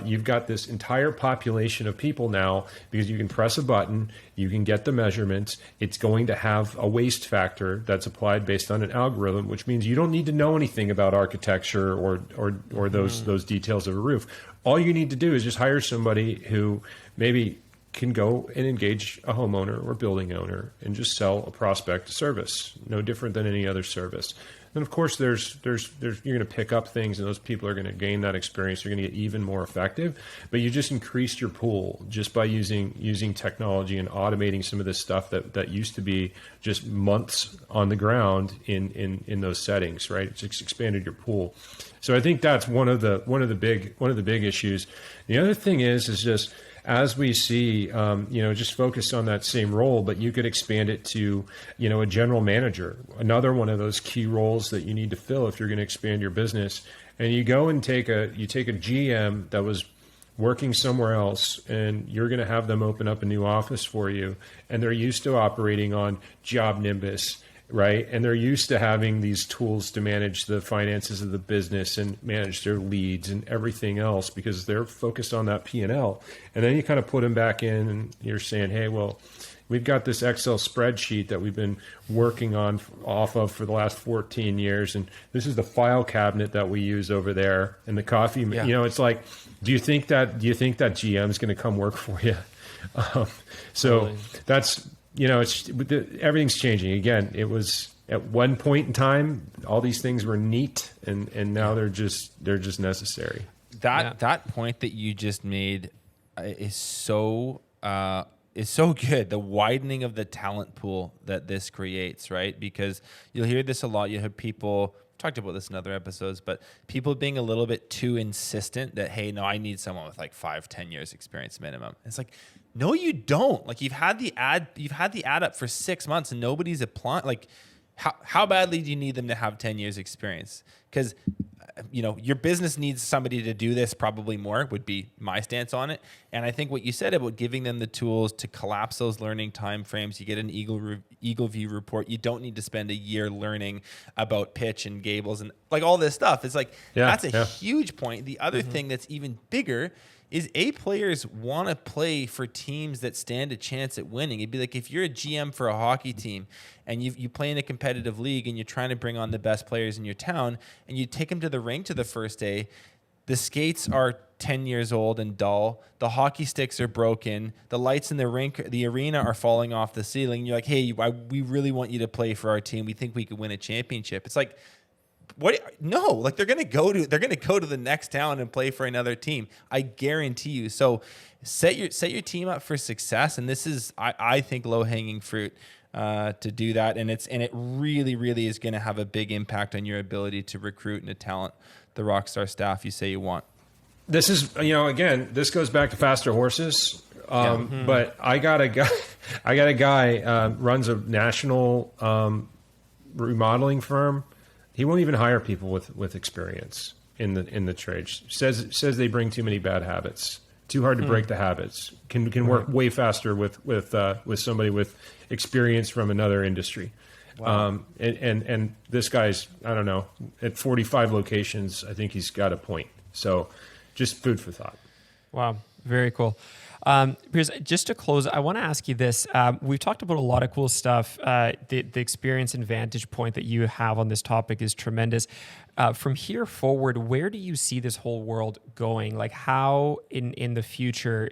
You've got this entire population of people now because you can press a button, you can get the measurements. It's going to have a waste factor that's applied based on an algorithm, which means you don't need to know anything about architecture or those details of a roof. All you need to do is just hire somebody who maybe can go and engage a homeowner or building owner and just sell a prospect a service, no different than any other service. And of course, there's you're going to pick up things, and those people are going to gain that experience. You're going to get even more effective, but you just increased your pool just by using technology and automating some of this stuff that used to be just months on the ground in those settings, right? It's just expanded your pool. So I think that's one of the big issues. The other thing is just, as we see, just focus on that same role, but you could expand it to, a general manager, another one of those key roles that you need to fill if you're going to expand your business. And you go and take a GM that was working somewhere else, and you're going to have them open up a new office for you, and they're used to operating on Job Nimbus, right? And they're used to having these tools to manage the finances of the business and manage their leads and everything else because they're focused on that P&L. And then you kind of put them back in and you're saying, hey, well, we've got this Excel spreadsheet that we've been working off of for the last 14 years. And this is the file cabinet that we use over there. And the coffee, it's like, do you think that GM is going to come work for you? Totally. That's, everything's changing. Again, it was at one point in time, all these things were neat, and now they're just necessary. That point that you just made is so good. The widening of the talent pool that this creates, right? Because you'll hear this a lot. You have people talked about this in other episodes, but people being a little bit too insistent that, hey, no, I need someone with like 5-10 years experience minimum. It's like, no, you don't. Like you've had the ad up for 6 months and nobody's applying. Like how badly do you need them to have 10 years experience? Because your business needs somebody to do this probably more, would be my stance on it. And I think what you said about giving them the tools to collapse those learning timeframes, you get an EagleView report. You don't need to spend a year learning about pitch and gables and like all this stuff. It's like, that's a huge point. The other thing that's even bigger is players want to play for teams that stand a chance at winning. It'd be like if you're a GM for a hockey team and you play in a competitive league and you're trying to bring on the best players in your town and you take them to the rink to the first day, the skates are 10 years old and dull. The hockey sticks are broken. The lights in the rink, the arena are falling off the ceiling. You're like, hey, we really want you to play for our team. We think we could win a championship. It's like, what? No, like they're gonna go to the next town and play for another team. I guarantee you. So set your team up for success, and this is I think low hanging fruit to do that, and it really really is going to have a big impact on your ability to recruit and to talent the Rockstar staff you say you want. This is, again, this goes back to faster horses. But I got a guy, runs a national remodeling firm. He won't even hire people with experience in the trade. Says they bring too many bad habits. Too hard to break the habits. Can work way faster with somebody with experience from another industry. Wow. And this guy's, I don't know, at 45 locations, I think he's got a point. So just food for thought. Wow. Very cool. Piers, just to close, I want to ask you this. We've talked about a lot of cool stuff. The experience and vantage point that you have on this topic is tremendous. From here forward, where do you see this whole world going? Like how in the future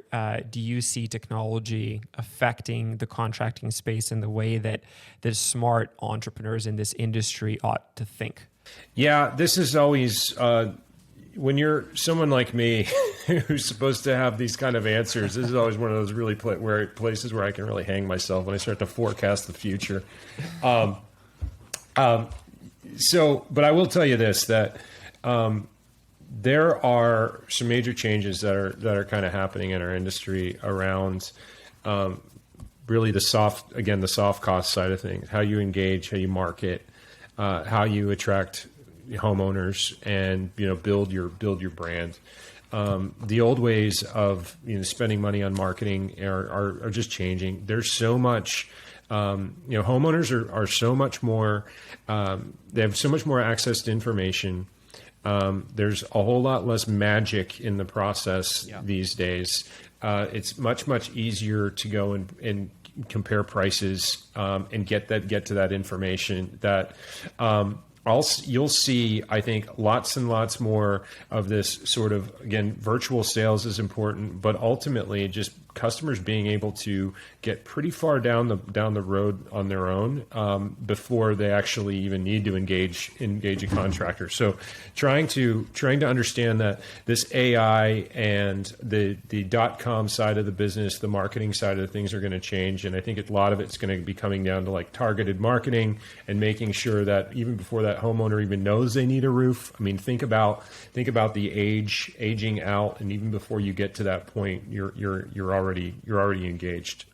do you see technology affecting the contracting space in the way that the smart entrepreneurs in this industry ought to think? Yeah, this is always... when you're someone like me who's supposed to have these kind of answers, this is always one of those really places where I can really hang myself when I start to forecast the future. But I will tell you this, that there are some major changes that are kind of happening in our industry around really the soft cost side of things, how you engage, how you market, how you attract homeowners and build your brand. The old ways of spending money on marketing are just changing. There's so much homeowners are so much more they have so much more access to information. There's a whole lot less magic in the process these days. It's much easier to go and compare prices and get to that information that you'll see, I think, lots and lots more of this sort of, again, virtual sales is important, but ultimately just customers being able to get pretty far down the road on their own before they actually even need to engage a contractor. So trying to understand that this AI and the .com side of the business, the marketing side of the things are going to change, and I think a lot of it's going to be coming down to like targeted marketing and making sure that even before that homeowner even knows they need a roof. I mean, think about the aging out, and even before you get to that point, you're already engaged.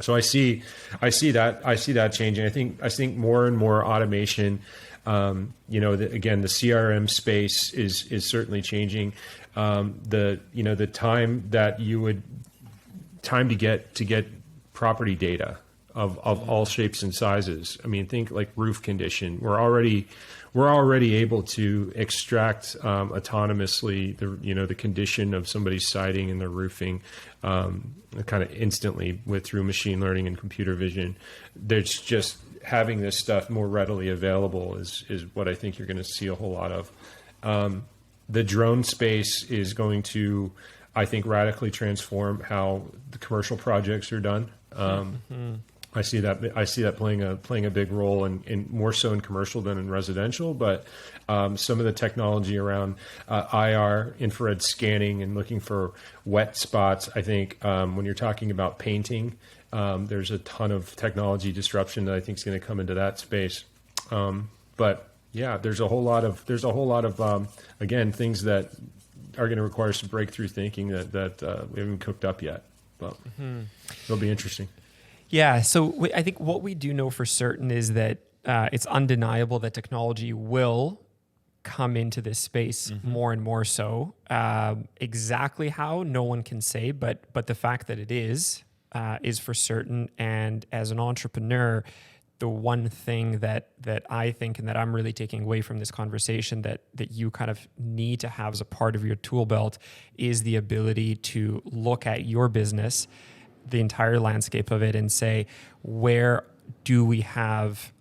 So I see that changing. I think more and more automation. Again, the CRM space is certainly changing. The time to get property data of all shapes and sizes. I mean, think like roof condition. We're already able to extract autonomously the condition of somebody's siding and their roofing kind of instantly through machine learning and computer vision. There's just having this stuff more readily available is what I think you're going to see a whole lot of. The drone space is going to, I think, radically transform how the commercial projects are done. I see that playing a big role in more so in commercial than in residential, but some of the technology around IR, infrared scanning, and looking for wet spots. I think when you're talking about painting, there's a ton of technology disruption that I think is going to come into that space. But yeah, there's a whole lot of again, things that are going to require some breakthrough thinking that we haven't cooked up yet, but it'll be interesting. Yeah, so I think what we do know for certain is that it's undeniable that technology will come into this space more and more so. Exactly how, no one can say, but the fact that it is for certain. And as an entrepreneur, the one thing that I think and that I'm really taking away from this conversation that you kind of need to have as a part of your tool belt is the ability to look at your business, the entire landscape of it, and say, where do we have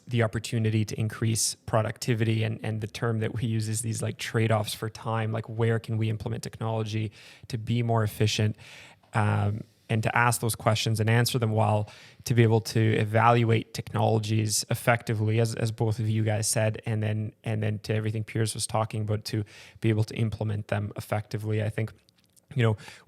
the opportunity to increase productivity? And the term that we use is these like trade-offs for time, like where can we implement technology to be more efficient, and to ask those questions and answer them well, to be able to evaluate technologies effectively, as both of you guys said, and then to everything Piers was talking about, to be able to implement them effectively. I think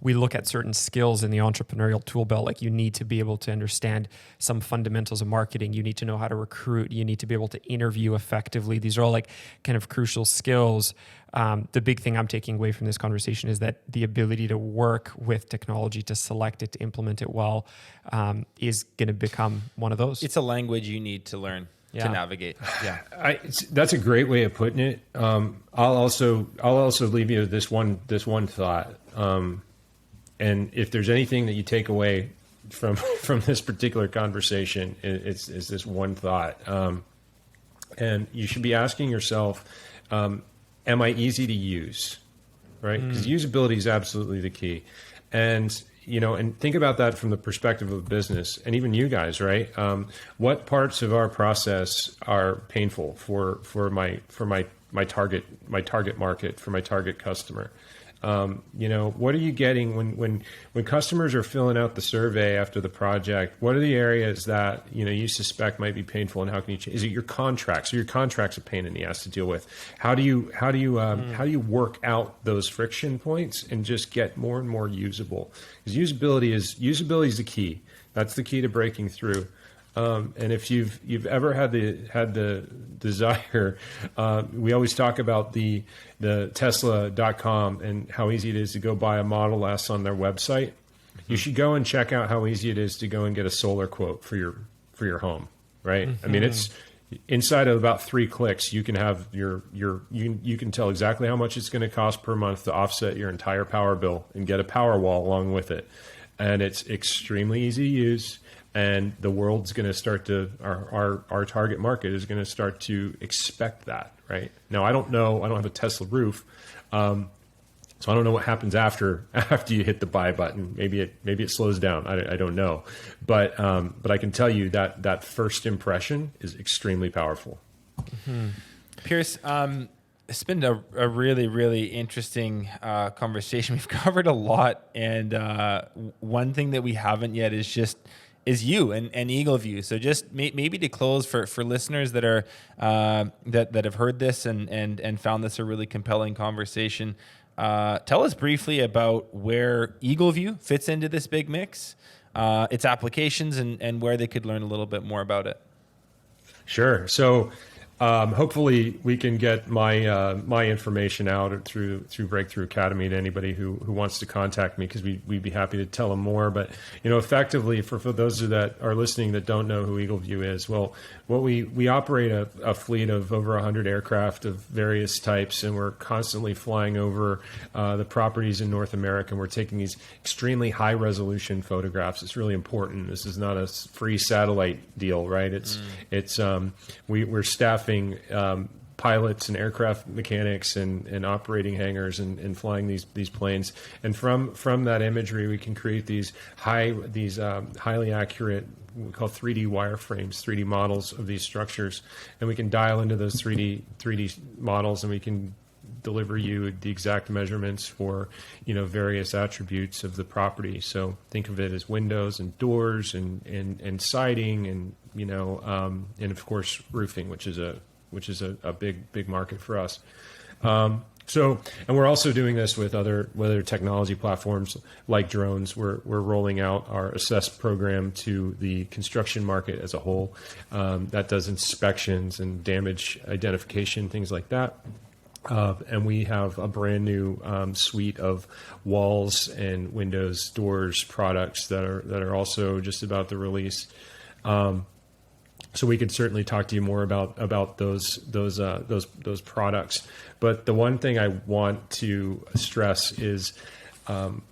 we look at certain skills in the entrepreneurial tool belt. Like you need to be able to understand some fundamentals of marketing. You need to know how to recruit. You need to be able to interview effectively. These are all like kind of crucial skills. The big thing I'm taking away from this conversation is that the ability to work with technology, to select it, to implement it well, is going to become one of those. It's a language you need to learn to navigate. Yeah, that's a great way of putting it. I'll also leave you with this one thought. And if there's anything that you take away from this particular conversation, it's this one thought. And you should be asking yourself, am I easy to use? Right? Because usability is absolutely the key. And and think about that from the perspective of business, and even you guys, right? What parts of our process are painful for my target market, for my target customer? What are you getting when customers are filling out the survey after the project? What are the areas that you suspect might be painful, and how can you change? Is it your contracts? Are your contracts a pain in the ass to deal with? How do you work out those friction points and just get more and more usable? Because usability is the key. That's the key to breaking through. And if you've ever had the desire, we always talk about the Tesla.com and how easy it is to go buy a Model S on their website. You should go and check out how easy it is to go and get a solar quote for your home, right? I mean, it's inside of about 3 clicks. You can have you can tell exactly how much it's going to cost per month to offset your entire power bill and get a power wall along with it. And it's extremely easy to use. And the world's going to start to, our target market is going to start to expect that, right? Now, I don't know. I don't have a Tesla roof, so I don't know what happens after you hit the buy button. Maybe it slows down. I don't know, but I can tell you that first impression is extremely powerful. Mm-hmm. Piers, it's been a really, really interesting conversation. We've covered a lot, and one thing that we haven't yet is you and EagleView. So just maybe to close for listeners that are that have heard this and found this a really compelling conversation, tell us briefly about where EagleView fits into this big mix, its applications, and where they could learn a little bit more about it. Sure. So hopefully we can get my information out through Breakthrough Academy to anybody who wants to contact me, because we'd be happy to tell them more. But effectively for those that are listening that don't know who EagleView is, well, we operate a fleet of over 100 aircraft of various types, and we're constantly flying over the properties in North America, and we're taking these extremely high resolution photographs. It's really important. This is not a free satellite deal, right? We're staffing pilots and aircraft mechanics and operating hangars and flying these planes. And from that imagery, we can create these highly accurate, we call 3D wireframes, 3D models of these structures, and we can dial into those 3D models, and we can deliver you the exact measurements for various attributes of the property. So think of it as windows and doors and siding and and of course roofing, which is a big market for us. And we're also doing this with other technology platforms like drones. We're rolling out our Assess program to the construction market as a whole. That does inspections and damage identification, things like that. And we have a brand new suite of walls and windows, doors products that are also just about to release. So we could certainly talk to you more about those products. But the one thing I want to stress is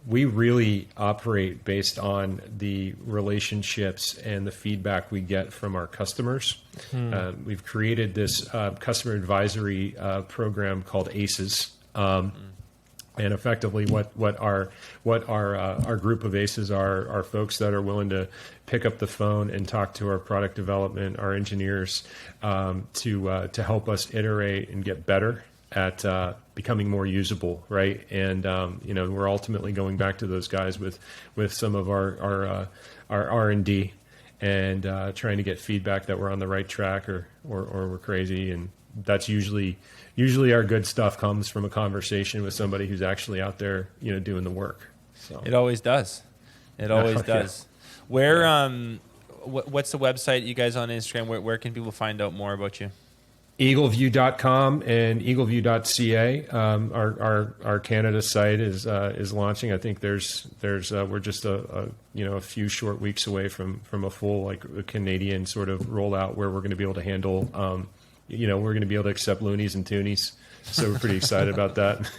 we really operate based on the relationships and the feedback we get from our customers. We've created this customer advisory program called ACES. And effectively, what our group of ACES are folks that are willing to pick up the phone and talk to our product development, our engineers, to help us iterate and get better at becoming more usable, right? And we're ultimately going back to those guys with some of our R&D and trying to get feedback that we're on the right track or we're crazy, and that's usually our good stuff comes from a conversation with somebody who's actually out there, doing the work. So It always does. It always does. Where what's the website you guys on Instagram? Where can people find out more about you? EagleView.com and EagleView.ca. Our Canada site is launching. I think we're just a few short weeks away from a full like a Canadian sort of rollout where we're going to be able to handle we're going to be able to accept loonies and toonies. So we're pretty excited about that.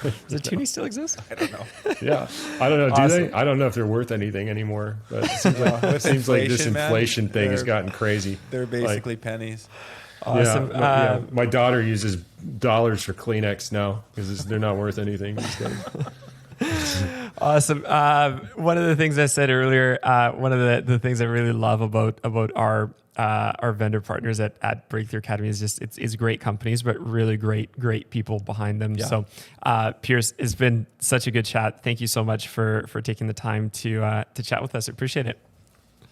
Does a toonie still exist? I don't know. Yeah, I don't know. Do they? I don't know if they're worth anything anymore. But it seems like this inflation thing has gotten crazy. They're basically pennies. Awesome. My daughter uses dollars for Kleenex now because they're not worth anything these days. Awesome. One of the things I said earlier, one of the things I really love about our vendor partners at Breakthrough Academy is just it's great companies, but really great people behind them. Yeah. So, Piers, it's been such a good chat. Thank you so much for taking the time to chat with us. I appreciate it.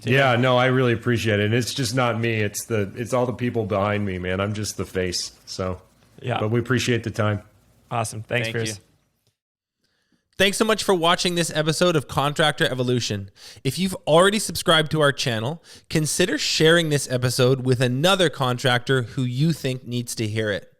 Yeah, no, I really appreciate it. And it's just not me. It's all the people behind me, man. I'm just the face. So, yeah. But we appreciate the time. Awesome. Thanks, Piers. Thanks so much for watching this episode of Contractor Evolution. If you've already subscribed to our channel, consider sharing this episode with another contractor who you think needs to hear it.